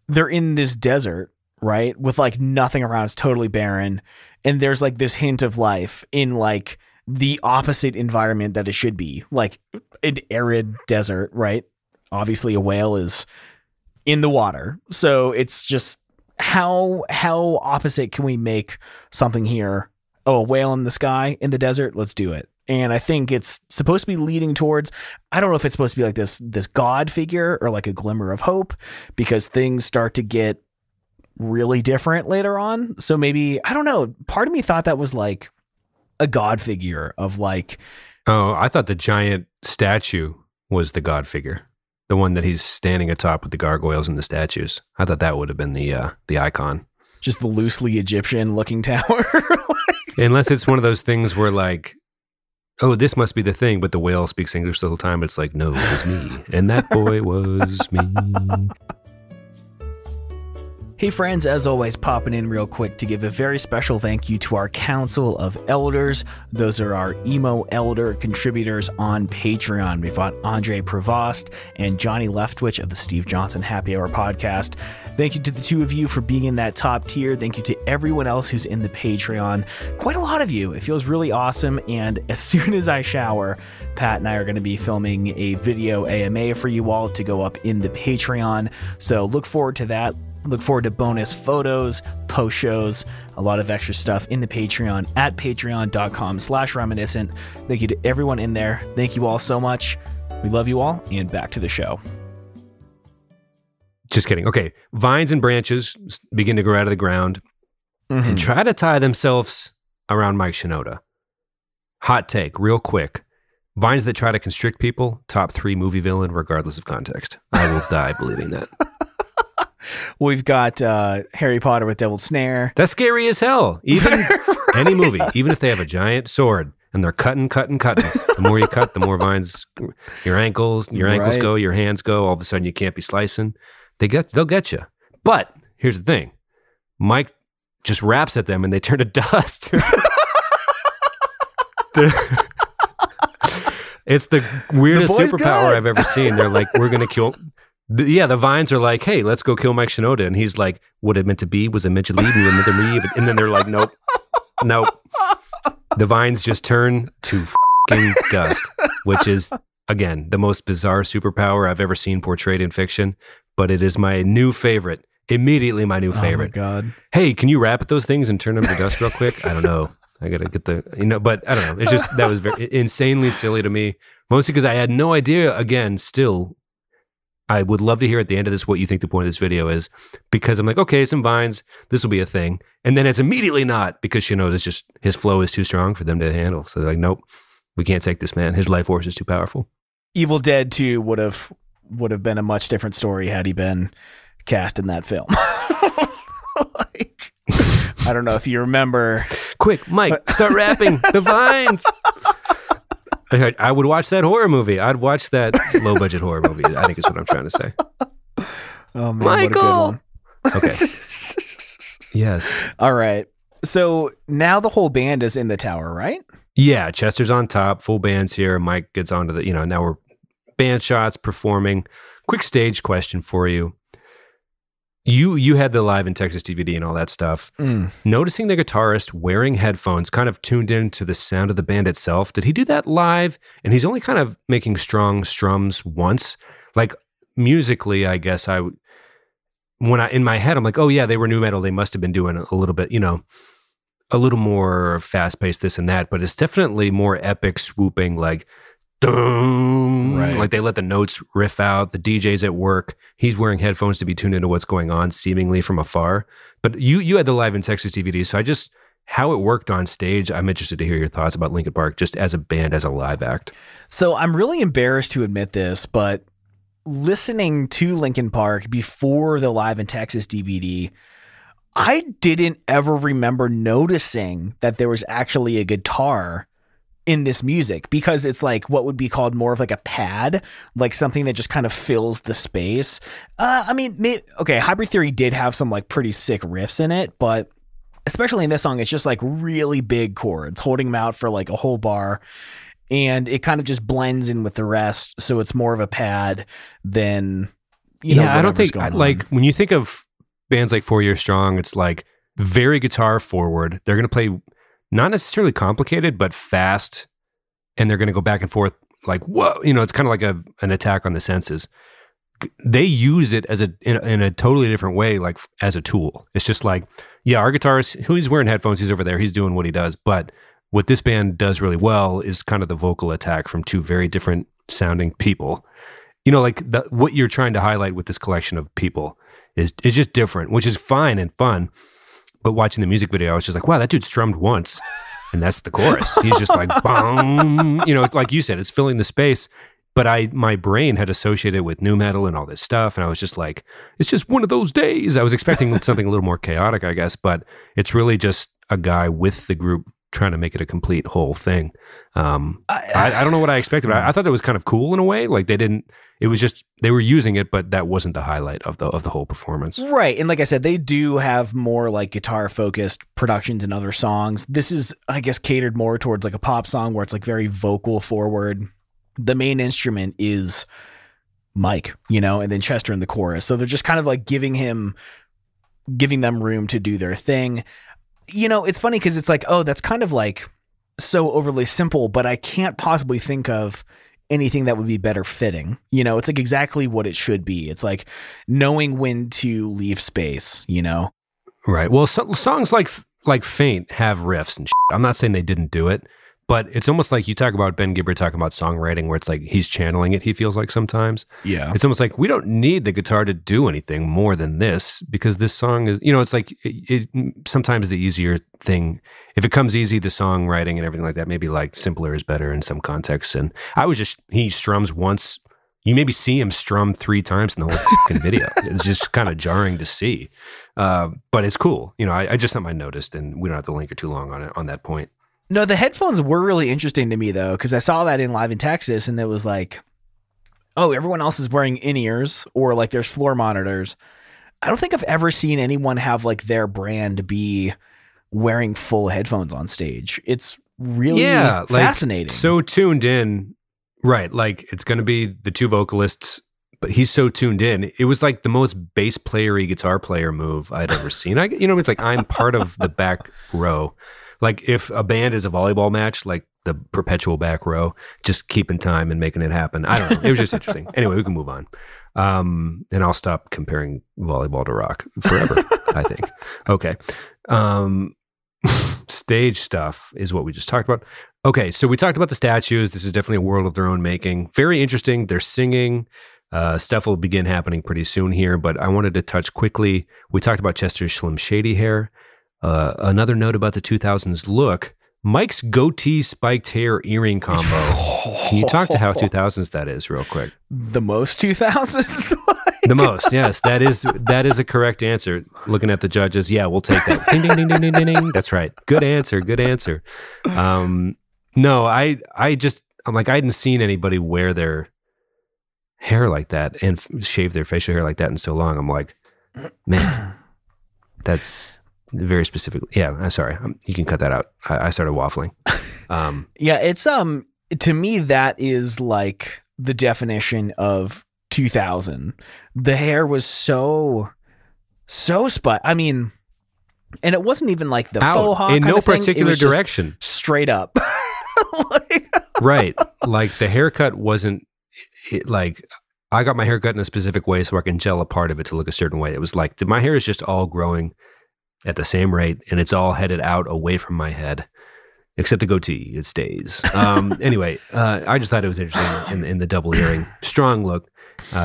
[SPEAKER 3] they're in this desert, right? With like nothing around. It's totally barren. And there's like this hint of life in like the opposite environment that it should be, like an arid desert, right? Obviously a whale is in the water. So it's just how opposite can we make something here? Oh, a whale in the sky in the desert. Let's do it. And I think it's supposed to be leading towards, I don't know if it's supposed to be like this God figure or like a glimmer of hope, because things start to get really different later on. So maybe, I don't know, part of me thought that was like a God figure of like.
[SPEAKER 2] Oh, I thought the giant statue was the God figure. The one that he's standing atop with the gargoyles and the statues. I thought that would have been the icon.
[SPEAKER 3] Just the loosely Egyptian looking tower.
[SPEAKER 2] Unless it's one of those things where like, oh, this must be the thing, but the whale speaks English the whole time. It's like, no, it was me. And that boy was me.
[SPEAKER 3] Hey friends, as always, popping in real quick to give a very special thank you to our Council of Elders. Those are our emo elder contributors on Patreon. We've got Andre Prevost and Johnny Leftwich of the Steve Johnson Happy Hour podcast. Thank you to the two of you for being in that top tier. Thank you to everyone else who's in the Patreon. Quite a lot of you. It feels really awesome. And as soon as I shower, Pat and I are going to be filming a video AMA for you all to go up in the Patreon. So look forward to that. Look forward to bonus photos, post shows, a lot of extra stuff in the Patreon at patreon.com/reminiscent. Thank you to everyone in there. Thank you all so much. We love you all, and back to the show.
[SPEAKER 2] Just kidding. Okay. Vines and branches begin to grow out of the ground and try to tie themselves around Mike Shinoda. Hot take, real quick. Vines that try to constrict people, top 3 movie villain, regardless of context. I will die believing that.
[SPEAKER 3] We've got Harry Potter with Devil's Snare.
[SPEAKER 2] That's scary as hell. Even any movie, even if they have a giant sword and they're cutting. The more you cut, the more vines, your ankles go, your hands go. All of a sudden, you can't be slicing. They'll get you. But here's the thing: Mike just raps at them and they turn to dust. It's the weirdest superpower I've ever seen. They're like, we're gonna kill. The vines are like, hey, let's go kill Mike Shinoda. And he's like, what it meant to be was it meant to lead and meant to leave. And then they're like, nope. The vines just turn to fucking dust, which is, again, the most bizarre superpower I've ever seen portrayed in fiction. But it is my new favorite. Immediately my new favorite.
[SPEAKER 3] Oh, my God.
[SPEAKER 2] Hey, can you rap at those things and turn them to dust real quick? I don't know. I got to get but I don't know. It's just, that was very insanely silly to me. Mostly because I had no idea, again, still. I would love to hear at the end of this what you think the point of this video is, because I'm like, okay, some vines, this will be a thing. And then it's immediately not, because Shinoda's just, his flow is too strong for them to handle. So they're like, nope, we can't take this man. His life force is too powerful.
[SPEAKER 3] Evil Dead 2 would have been a much different story had he been cast in that film. Like, I don't know if you remember.
[SPEAKER 2] Quick, Mike, start rapping the vines. I would watch that horror movie. I'd watch that low-budget horror movie, I think is what I'm trying to say.
[SPEAKER 3] Oh, man,
[SPEAKER 2] Michael!
[SPEAKER 3] What a good one.
[SPEAKER 2] Okay. Yes.
[SPEAKER 3] All right. So now the whole band is in the tower, right?
[SPEAKER 2] Yeah, Chester's on top, full band's here. Mike gets onto the, now we're band shots, performing. Quick stage question for you. You had the Live in Texas DVD and all that stuff. Noticing the guitarist wearing headphones kind of tuned into the sound of the band itself. Did he do that live? And he's only kind of making strong strums once. Like musically, I guess in my head, I'm like, oh yeah, they were new metal. They must have been doing a little bit, a little more fast paced this and that, but it's definitely more epic, swooping, like, dum,
[SPEAKER 3] right.
[SPEAKER 2] Like they let the notes riff out. The DJ's at work. He's wearing headphones to be tuned into what's going on, seemingly from afar. But you had the Live in Texas DVD, so how it worked on stage. I'm interested to hear your thoughts about Linkin Park, just as a band, as a live act.
[SPEAKER 3] So I'm really embarrassed to admit this, but listening to Linkin Park before the Live in Texas DVD, I didn't ever remember noticing that there was actually a guitar in this music, because it's like what would be called more of like a pad, like something that just kind of fills the space. Hybrid Theory did have some like pretty sick riffs in it, but especially in this song, it's just like really big chords, holding them out for like a whole bar, and it kind of just blends in with the rest. So it's more of a pad than,
[SPEAKER 2] I don't think like when you think of bands like 4 Year Strong, it's like very guitar forward. They're going to play not necessarily complicated, but fast, and they're going to go back and forth like, whoa, it's kind of like an attack on the senses. They use it as in a totally different way, like as a tool. It's just like, yeah, our guitarist, he's wearing headphones, he's over there, he's doing what he does. But what this band does really well is kind of the vocal attack from two very different sounding people. Like what you're trying to highlight with this collection of people is just different, which is fine and fun. But watching the music video, I was just like, wow, that dude strummed once. And that's the chorus. He's just like, boom. Like you said, it's filling the space. But my brain had associated with nu metal and all this stuff. And I was just like, it's just one of those days. I was expecting something a little more chaotic, I guess. But it's really just a guy with the group trying to make it a complete whole thing. I don't know what I expected. I thought it was kind of cool in a way. Like they were using it, but that wasn't the highlight of the whole performance.
[SPEAKER 3] Right. And like I said, they do have more like guitar focused productions in other songs. This is, I guess, catered more towards like a pop song where it's like very vocal forward. The main instrument is Mike, and then Chester in the chorus. So they're just kind of like giving them room to do their thing. It's funny because it's like, oh, that's kind of like so overly simple, but I can't possibly think of anything that would be better fitting. It's like exactly what it should be. It's like knowing when to leave space,
[SPEAKER 2] Right. Well, songs like Faint have riffs and shit. I'm not saying they didn't do it, but it's almost like you talk about Ben Gibbard talking about songwriting where it's like he's channeling it, he feels like sometimes.
[SPEAKER 3] Yeah.
[SPEAKER 2] It's almost like we don't need the guitar to do anything more than this, because this song is, it's like it sometimes the easier thing. If it comes easy, the songwriting and everything like that, maybe like simpler is better in some contexts. And he strums once. You maybe see him strum 3 times in the whole fucking video. It's just kind of jarring to see. But it's cool. I just something I noticed, and we don't have to linger too long on that point.
[SPEAKER 3] No, the headphones were really interesting to me, though, because I saw that in Live in Texas, and it was like, oh, everyone else is wearing in-ears, or like there's floor monitors. I don't think I've ever seen anyone have like their brand be wearing full headphones on stage. It's really fascinating.
[SPEAKER 2] Like, so tuned in, right? Like it's going to be the 2 vocalists, but he's so tuned in. It was like the most bass player-y guitar player move I'd ever seen. It's like I'm part of the back row. Like if a band is a volleyball match, like the perpetual back row, just keeping time and making it happen. I don't know. It was just interesting. Anyway, we can move on. And I'll stop comparing volleyball to rock forever, I think. Okay. Stage stuff is what we just talked about. Okay, so we talked about the statues. This is definitely a world of their own making. Very interesting. They're singing. Stuff will begin happening pretty soon here, but I wanted to touch quickly. We talked about Chester's Slim Shady hair. Another note about the 2000s look, Mike's goatee spiked hair earring combo. Can you talk to how 2000s that is real quick?
[SPEAKER 3] The most 2000s?
[SPEAKER 2] The most, yes. That is a correct answer. Looking at the judges, yeah, we'll take that. Ding, ding, ding, ding, ding, ding, ding. That's right. Good answer. No, I'm like, I hadn't seen anybody wear their hair like that and shave their facial hair like that in so long. I'm like, man, that's very specific. Yeah, I'm sorry. You can cut that out. I started waffling.
[SPEAKER 3] Yeah, it's to me that is like the definition of 2000. The hair was so I mean, and it wasn't even like the faux hawk
[SPEAKER 2] in no
[SPEAKER 3] thing.
[SPEAKER 2] particular direction.
[SPEAKER 3] Straight up.
[SPEAKER 2] Right. Like the haircut wasn't like I got my hair cut in a specific way so I can gel a part of it to look a certain way. It was like my hair is just all growing at the same rate and it's all headed out away from my head. Except the goatee, it stays. Anyway, I just thought it was interesting in the double earring. Strong look.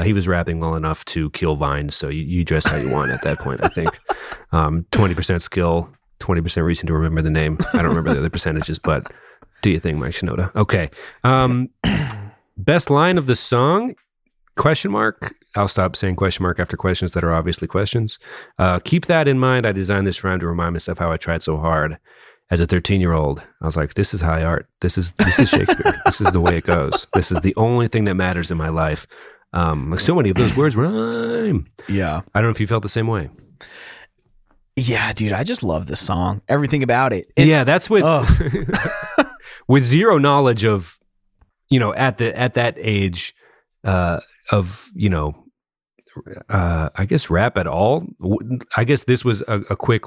[SPEAKER 2] He was rapping well enough to kill vines, so you dress how you want at that point, I think. 20% skill, 20% reason to remember the name. I don't remember the other percentages, but do you think, Mike Shinoda? Okay. Best line of the song? Question mark. I'll stop saying question mark after questions that are obviously questions. Keep that in mind. I designed this rhyme to remind myself how I tried so hard. As a 13-year-old, I was like, this is high art. This is Shakespeare. This is the way it goes. This is the only thing that matters in my life. Like so many of those words rhyme.
[SPEAKER 3] Yeah.
[SPEAKER 2] I don't know if you felt the same way.
[SPEAKER 3] Yeah, dude, I just love this song. Everything about it.
[SPEAKER 2] Yeah, that's with with zero knowledge of, at that age of, I guess rap at all. I guess this was a quick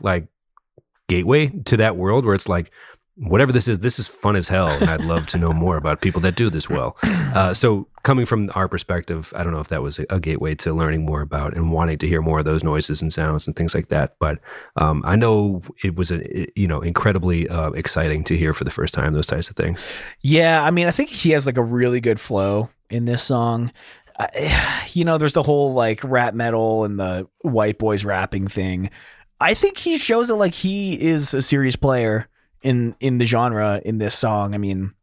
[SPEAKER 2] gateway to that world where it's like, whatever this is fun as hell, and I'd love to know more about people that do this well. So coming from our perspective, I don't know if that was a gateway to learning more about and wanting to hear more of those noises and sounds and things like that. But I know it was incredibly exciting to hear for the first time those types of things.
[SPEAKER 3] Yeah, I mean, I think he has a really good flow in this song. There's the whole rap metal and the white boys rapping thing. I think he shows it he is a serious player in the genre in this song. I mean,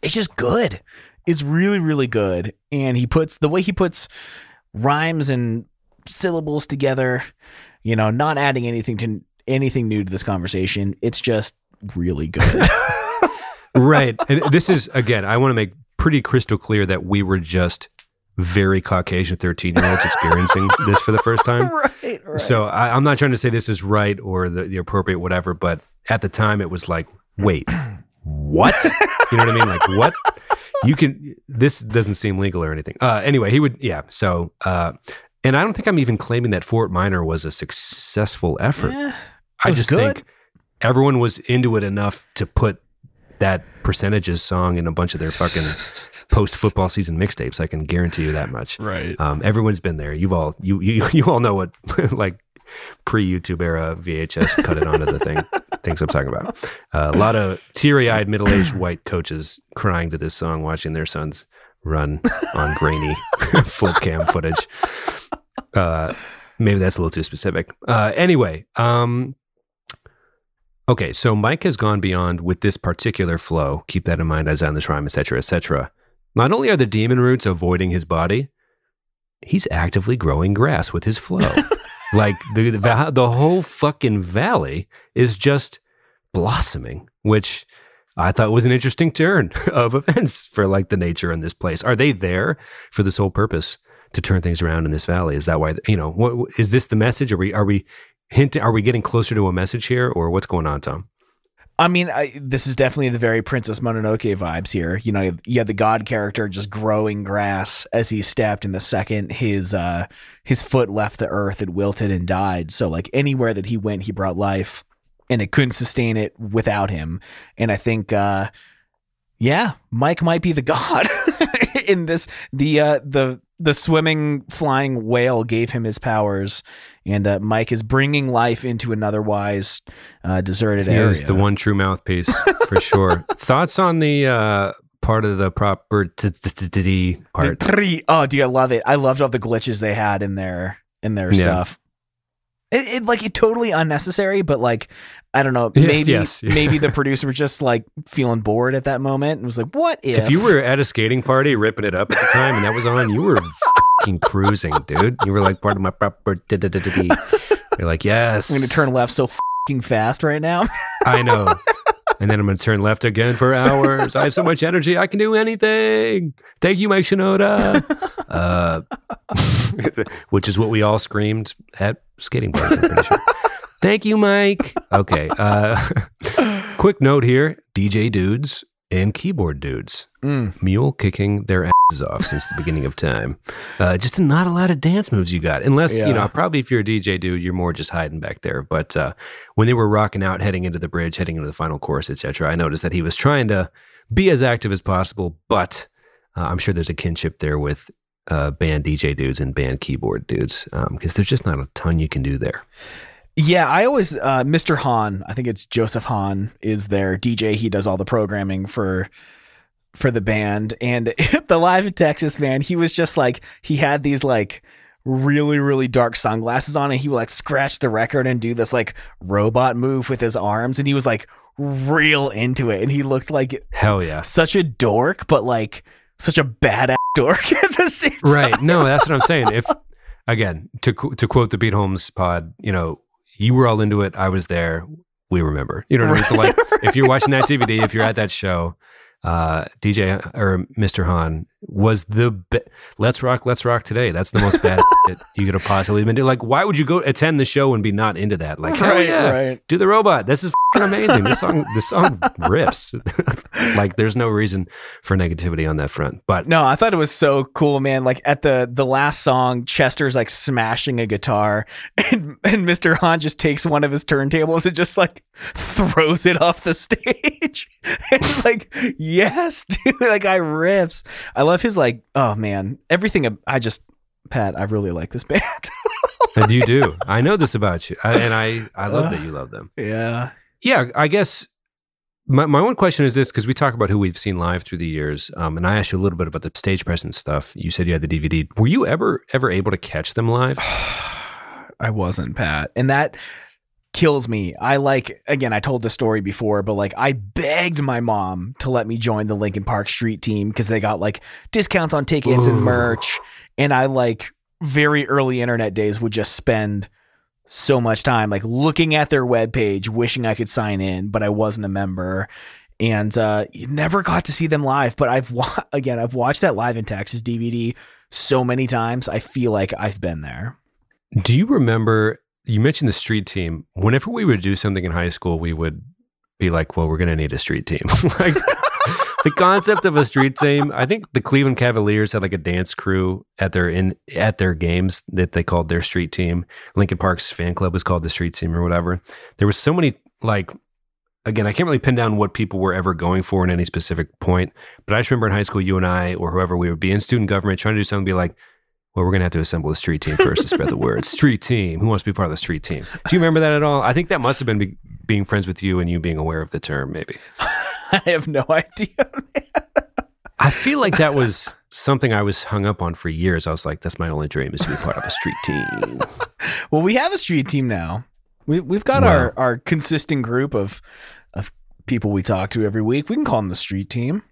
[SPEAKER 3] it's just good. It's really, really good. And the way he puts rhymes and syllables together, not adding anything new to this conversation. It's just really good.
[SPEAKER 2] Right. And this is, again, I want to make pretty crystal clear that we were just very Caucasian 13-year-olds experiencing this for the first time.
[SPEAKER 3] Right.
[SPEAKER 2] So I'm not trying to say this is right or the appropriate whatever, but at the time it was like, wait, what? You know what I mean? What? This doesn't seem legal or anything. Anyway, he would, yeah. So, and I don't think I'm even claiming that Fort Minor was a successful effort.
[SPEAKER 3] Yeah,
[SPEAKER 2] I just think everyone was into it enough to put that Percentages song in a bunch of their fucking post-football season mixtapes. I can guarantee you that much.
[SPEAKER 3] Right.
[SPEAKER 2] Everyone's been there. You all know what pre-YouTube era VHS cut it onto the things I'm talking about. A lot of teary-eyed middle-aged white coaches crying to this song, watching their sons run on grainy flip cam footage. Maybe that's a little too specific. Anyway, okay, so Mike has gone beyond with this particular flow. Keep that in mind as on this rhyme, etc., etc. Not only are the demon roots avoiding his body, he's actively growing grass with his flow. The whole fucking valley is just blossoming, which I thought was an interesting turn of events for the nature in this place. Are they there for the sole purpose to turn things around in this valley? Is that why, what is this the message? Are we getting closer to a message here, or what's going on, Tom?
[SPEAKER 3] I mean, this is definitely the very Princess Mononoke vibes here. You had the god character just growing grass as he stepped, and the second his foot left the earth, it wilted and died. So anywhere that he went, he brought life, and it couldn't sustain it without him. And I think, Mike might be the god in this. The swimming, flying whale gave him his powers, and Mike is bringing life into an otherwise deserted area.
[SPEAKER 2] He is the one true mouthpiece, for sure. Thoughts on the part of the proper part?
[SPEAKER 3] Oh, dude, I love it. I loved all the glitches they had in their stuff. It totally unnecessary, but I don't know, maybe the producer was just feeling bored at that moment and was like, what if
[SPEAKER 2] you were at a skating party ripping it up at the time and that was on, you were fucking cruising, dude. You were part of my proper You're like, yes,
[SPEAKER 3] I'm gonna turn left so fucking fast right now.
[SPEAKER 2] I know. And then I'm going to turn left again for hours. I have so much energy. I can do anything. Thank you, Mike Shinoda. Which is what we all screamed at skating parties, I'm pretty sure. Thank you, Mike. Okay. Quick note here. DJ Dudes. and keyboard dudes. Mule kicking their asses off since the beginning of time. Just not a lot of dance moves you got. Unless, probably if you're a DJ dude, you're more just hiding back there. But when they were rocking out, heading into the bridge, heading into the final chorus, etc., I noticed that he was trying to be as active as possible, but I'm sure there's a kinship there with band DJ dudes and band keyboard dudes, because there's just not a ton you can do there.
[SPEAKER 3] Yeah, I always, Mr. Hahn, I think it's Joseph Hahn, is their DJ. He does all the programming for the band. And the Live in Texas, man, he was just like, he had these like really, really dark sunglasses on, and he would like scratch the record and do this like robot move with his arms. And he was like real into it. And he looked like,
[SPEAKER 2] hell yeah,
[SPEAKER 3] such a dork, but like such a badass dork at the same time.
[SPEAKER 2] Right. No, that's what I'm saying. If, again, to quote the Beat Holmes pod, you were all into it. I was there. We remember. You know what I mean? So like, if you're watching that DVD, if you're at that show, DJ or Mr. Hahn was let's rock today. That's the most bad shit you could have possibly been doing. Like, why would you go attend the show and be not into that? Like, hell yeah,
[SPEAKER 3] right.
[SPEAKER 2] Do the robot. This is amazing. This song rips. Like, there's no reason for negativity on that front. But
[SPEAKER 3] no, I thought it was so cool, man. Like at the last song, Chester's like smashing a guitar, and Mr. Hahn just takes one of his turntables and just like throws it off the stage. And it's like, yes, dude. Like, guy riffs. I love his like, oh man, everything. Pat, I really like this band.
[SPEAKER 2] And you do. I know this about you, I love that you love them.
[SPEAKER 3] Yeah.
[SPEAKER 2] Yeah, I guess my one question is this, because we talk about who we've seen live through the years, and I asked you a little bit about the stage presence stuff. You said you had the DVD. Were you ever able to catch them live?
[SPEAKER 3] I wasn't, Pat, and that kills me. Again, I told the story before, but like I begged my mom to let me join the Linkin Park street team because they got like discounts on tickets and merch, and I like very early internet days would just spend so much time like looking at their webpage, wishing I could sign in, but I wasn't a member, and never got to see them live. But I've watched that Live in Texas DVD so many times. I feel like I've been there.
[SPEAKER 2] Do you remember? You mentioned the street team. Whenever we would do something in high school, we would be like, well, we're going to need a street team. Like the concept of a street team, I think the Cleveland Cavaliers had like a dance crew at their games that they called their street team. Linkin Park's fan club was called the street team or whatever. There was so many, like, again, I can't really pin down what people were ever going for in any specific point, but I just remember in high school, you and I, or whoever, we would be in student government trying to do something, be like, well, we're going to have to assemble a street team first to spread the word. Street team. Who wants to be part of the street team? Do you remember that at all? I think that must have been being friends with you and you being aware of the term, maybe.
[SPEAKER 3] I have no idea, man.
[SPEAKER 2] I feel like that was something I was hung up on for years. I was like, that's my only dream, is to be part of a street team.
[SPEAKER 3] Well, we have a street team now. We've got our consistent group of people we talk to every week. We can call them the street team.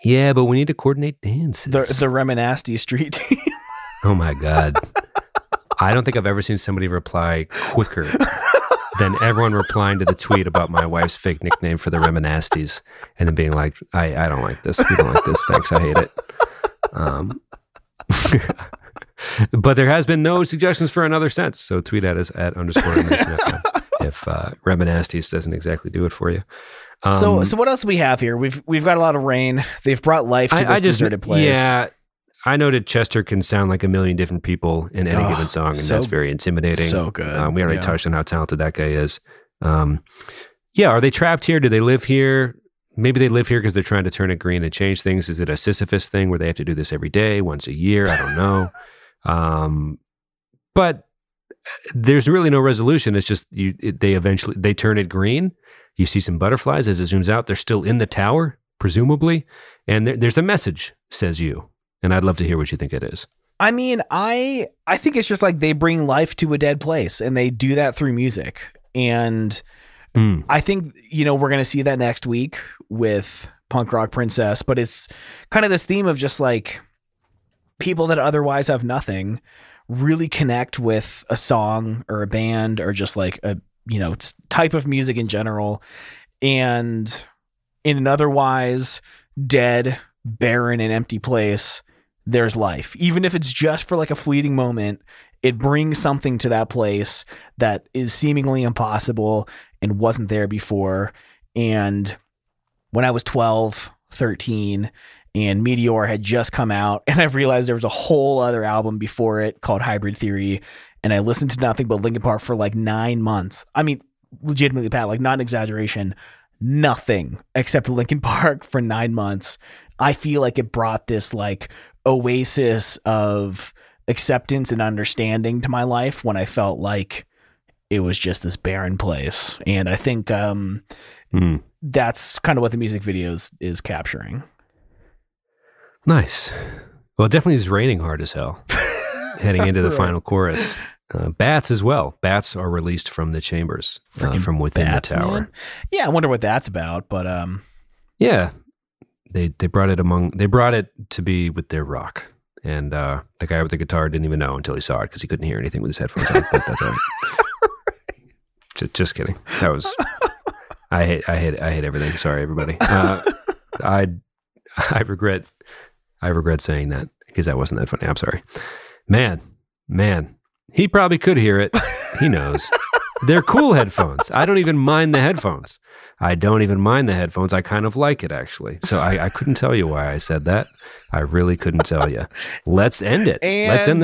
[SPEAKER 2] Yeah, but we need to coordinate dances.
[SPEAKER 3] The Reminasty street team.
[SPEAKER 2] Oh my God. I don't think I've ever seen somebody reply quicker than everyone replying to the tweet about my wife's fake nickname for the Reminasties and then being like, I don't like this. We don't like this. Thanks. I hate it. But there has been no suggestions for another sense. So tweet at us at _MSF if Reminasties doesn't exactly do it for you.
[SPEAKER 3] So what else do we have here? We've got a lot of rain. They've brought life to this deserted place.
[SPEAKER 2] Yeah. I know that Chester can sound like a million different people in any given song, and that's very intimidating.
[SPEAKER 3] So good.
[SPEAKER 2] We already touched on how talented that guy is. Yeah, are they trapped here? Do they live here? Maybe they live here because they're trying to turn it green and change things. Is it a Sisyphus thing where they have to do this every day, once a year? I don't know. But there's really no resolution. It's just they turn it green. You see some butterflies as it zooms out. They're still in the tower, presumably, and there's a message, says you. And I'd love to hear what you think it is.
[SPEAKER 3] I mean, I think it's just like they bring life to a dead place, and they do that through music. And I think, we're going to see that next week with Punk Rock Princess, but it's kind of this theme of just like people that otherwise have nothing really connect with a song or a band or just like a, type of music in general. And in an otherwise dead, barren, and empty place, there's life. Even if it's just for like a fleeting moment, it brings something to that place that is seemingly impossible and wasn't there before. And when I was 12, 13, and Meteor had just come out, and I realized there was a whole other album before it called Hybrid Theory, and I listened to nothing but Linkin Park for like 9 months. I mean, legitimately, Pat, like not an exaggeration, nothing except Linkin Park for 9 months. I feel like it brought this like oasis of acceptance and understanding to my life when I felt like it was just this barren place. And I think that's kind of what the music videos is capturing.
[SPEAKER 2] Nice. Well, it definitely is raining hard as hell heading into the final chorus. Bats as well. Bats are released from the chambers, from within the tower.
[SPEAKER 3] Man. Yeah, I wonder what that's about. But
[SPEAKER 2] yeah, they brought it to be with their rock, and the guy with the guitar didn't even know until he saw it because he couldn't hear anything with his headphones on. But that's all right. Just kidding. That was. I hate everything. Sorry, everybody. I regret saying that because that wasn't that funny. I'm sorry. Man. He probably could hear it. He knows. They're cool headphones. I don't even mind the headphones. I kind of like it, actually. So I couldn't tell you why I said that. I really couldn't tell you. Let's end it.
[SPEAKER 3] And
[SPEAKER 2] let's end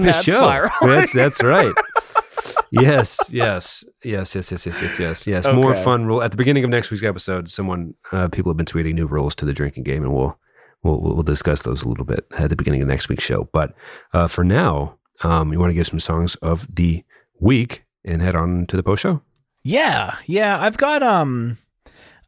[SPEAKER 2] the show. That's right. Yes. Okay. More fun rule. At the beginning of next week's episode, people have been tweeting new rules to the drinking game, and we'll discuss those a little bit at the beginning of next week's show. But for now, you want to give some songs of the week and head on to the post show? Yeah.
[SPEAKER 3] I've got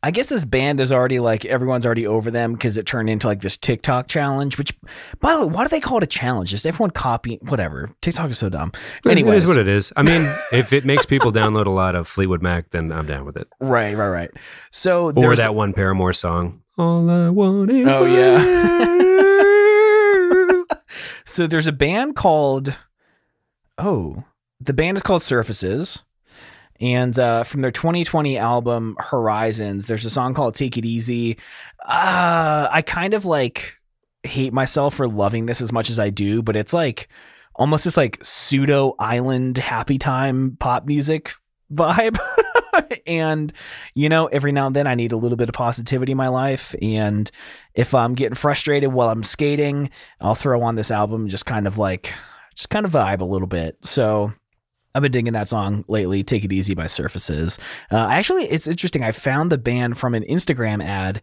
[SPEAKER 3] I guess this band is already like everyone's already over them because it turned into like this TikTok challenge. Which, by the way, why do they call it a challenge? Just everyone copying whatever. TikTok is so dumb. Anyway,
[SPEAKER 2] it is what it is. I mean, if it makes people download a lot of Fleetwood Mac, then I'm down with it.
[SPEAKER 3] Right. So
[SPEAKER 2] or that one Paramore song. All I want is.
[SPEAKER 3] Oh yeah. So there's a band called, the band is called Surfaces, and from their 2020 album Horizons, there's a song called Take It Easy. I kind of like hate myself for loving this as much as I do, but it's like almost this like pseudo island happy time pop music vibe. And, every now and then I need a little bit of positivity in my life. And if I'm getting frustrated while I'm skating, I'll throw on this album and just kind of vibe a little bit. So I've been digging that song lately, Take It Easy by Surfaces. It's interesting. I found the band from an Instagram ad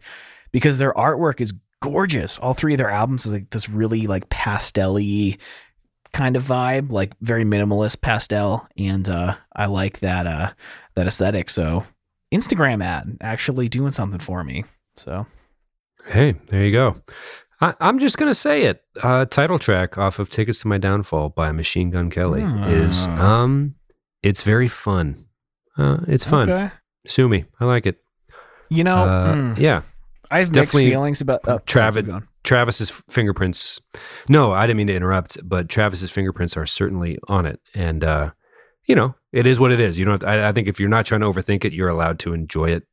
[SPEAKER 3] because their artwork is gorgeous. All three of their albums is like this really like pastel-y kind of vibe, like very minimalist pastel. And I like that aesthetic. So Instagram ad actually doing something for me. So
[SPEAKER 2] hey, there you go. I'm just gonna say it. Title track off of Tickets to My Downfall by Machine Gun Kelly is it's very fun. It's fun. Okay. Sue me. I like it. Yeah.
[SPEAKER 3] I have mixed feelings about
[SPEAKER 2] Travis's fingerprints. No, I didn't mean to interrupt, but Travis's fingerprints are certainly on it. And it is what it is. You don't. I think if you're not trying to overthink it, you're allowed to enjoy it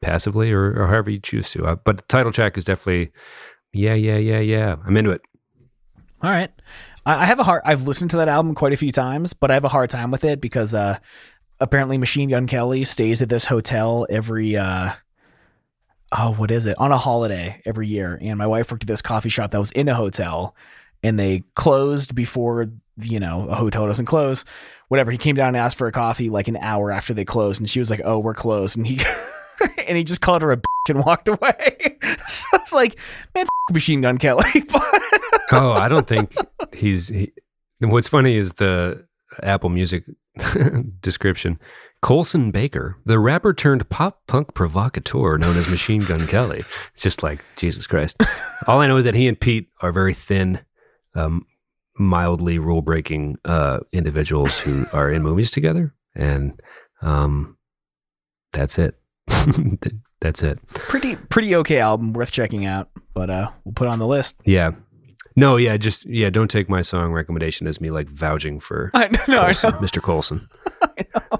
[SPEAKER 2] passively or however you choose to. But the title track is definitely, yeah. I'm into it.
[SPEAKER 3] All right. I've listened to that album quite a few times, but I have a hard time with it because apparently Machine Gun Kelly stays at this hotel every on a holiday every year. And my wife worked at this coffee shop that was in a hotel, and they closed before, a hotel doesn't close. Whatever. He came down and asked for a coffee like an hour after they closed, and she was like, "Oh, we're closed." And he just called her a bitch and walked away. So I was like, man, Machine Gun Kelly.
[SPEAKER 2] I don't think what's funny is the Apple Music description. Colson Baker, the rapper turned pop punk provocateur known as Machine Gun Kelly. It's just like, Jesus Christ. All I know is that he and Pete are very thin, mildly rule-breaking individuals who are in movies together. And that's it. That's it.
[SPEAKER 3] Pretty okay album, worth checking out, but we'll put it on the list.
[SPEAKER 2] Yeah. No, yeah, don't take my song recommendation as me like vouching for Mr. Colson.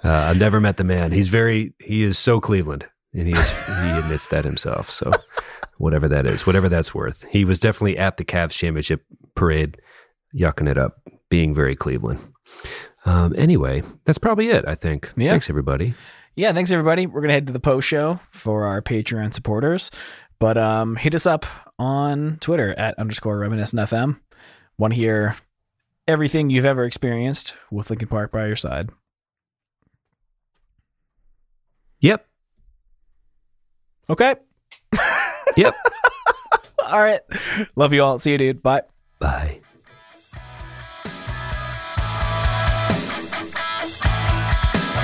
[SPEAKER 2] I've never met the man. He is so Cleveland, and he admits that himself. So whatever that is, whatever that's worth. He was definitely at the Cavs championship parade, yucking it up, being very Cleveland. Anyway, that's probably it, I think. Yeah. Thanks, everybody.
[SPEAKER 3] Yeah, thanks, everybody. We're going to head to the post show for our Patreon supporters. But hit us up on Twitter at _reminiscentfm. Want to hear everything you've ever experienced with Linkin Park by your side.
[SPEAKER 2] Yep.
[SPEAKER 3] Okay.
[SPEAKER 2] Yep.
[SPEAKER 3] All right. Love you all. See you, dude. Bye.
[SPEAKER 2] Bye.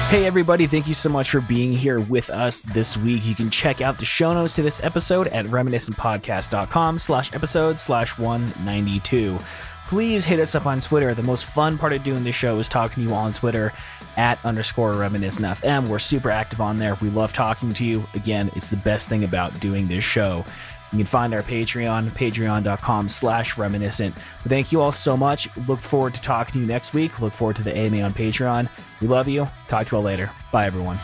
[SPEAKER 3] Hey everybody, thank you so much for being here with us this week. You can check out the show notes to this episode at reminiscentpodcast.com/episode/192. Please hit us up on Twitter. The most fun part of doing this show is talking to you on Twitter at _reminiscentfm. We're super active on there. We love talking to you. Again, it's the best thing about doing this show. You can find our Patreon, patreon.com/reminiscent. Thank you all so much. Look forward to talking to you next week. Look forward to the AMA on Patreon. We love you. Talk to you all later. Bye, everyone.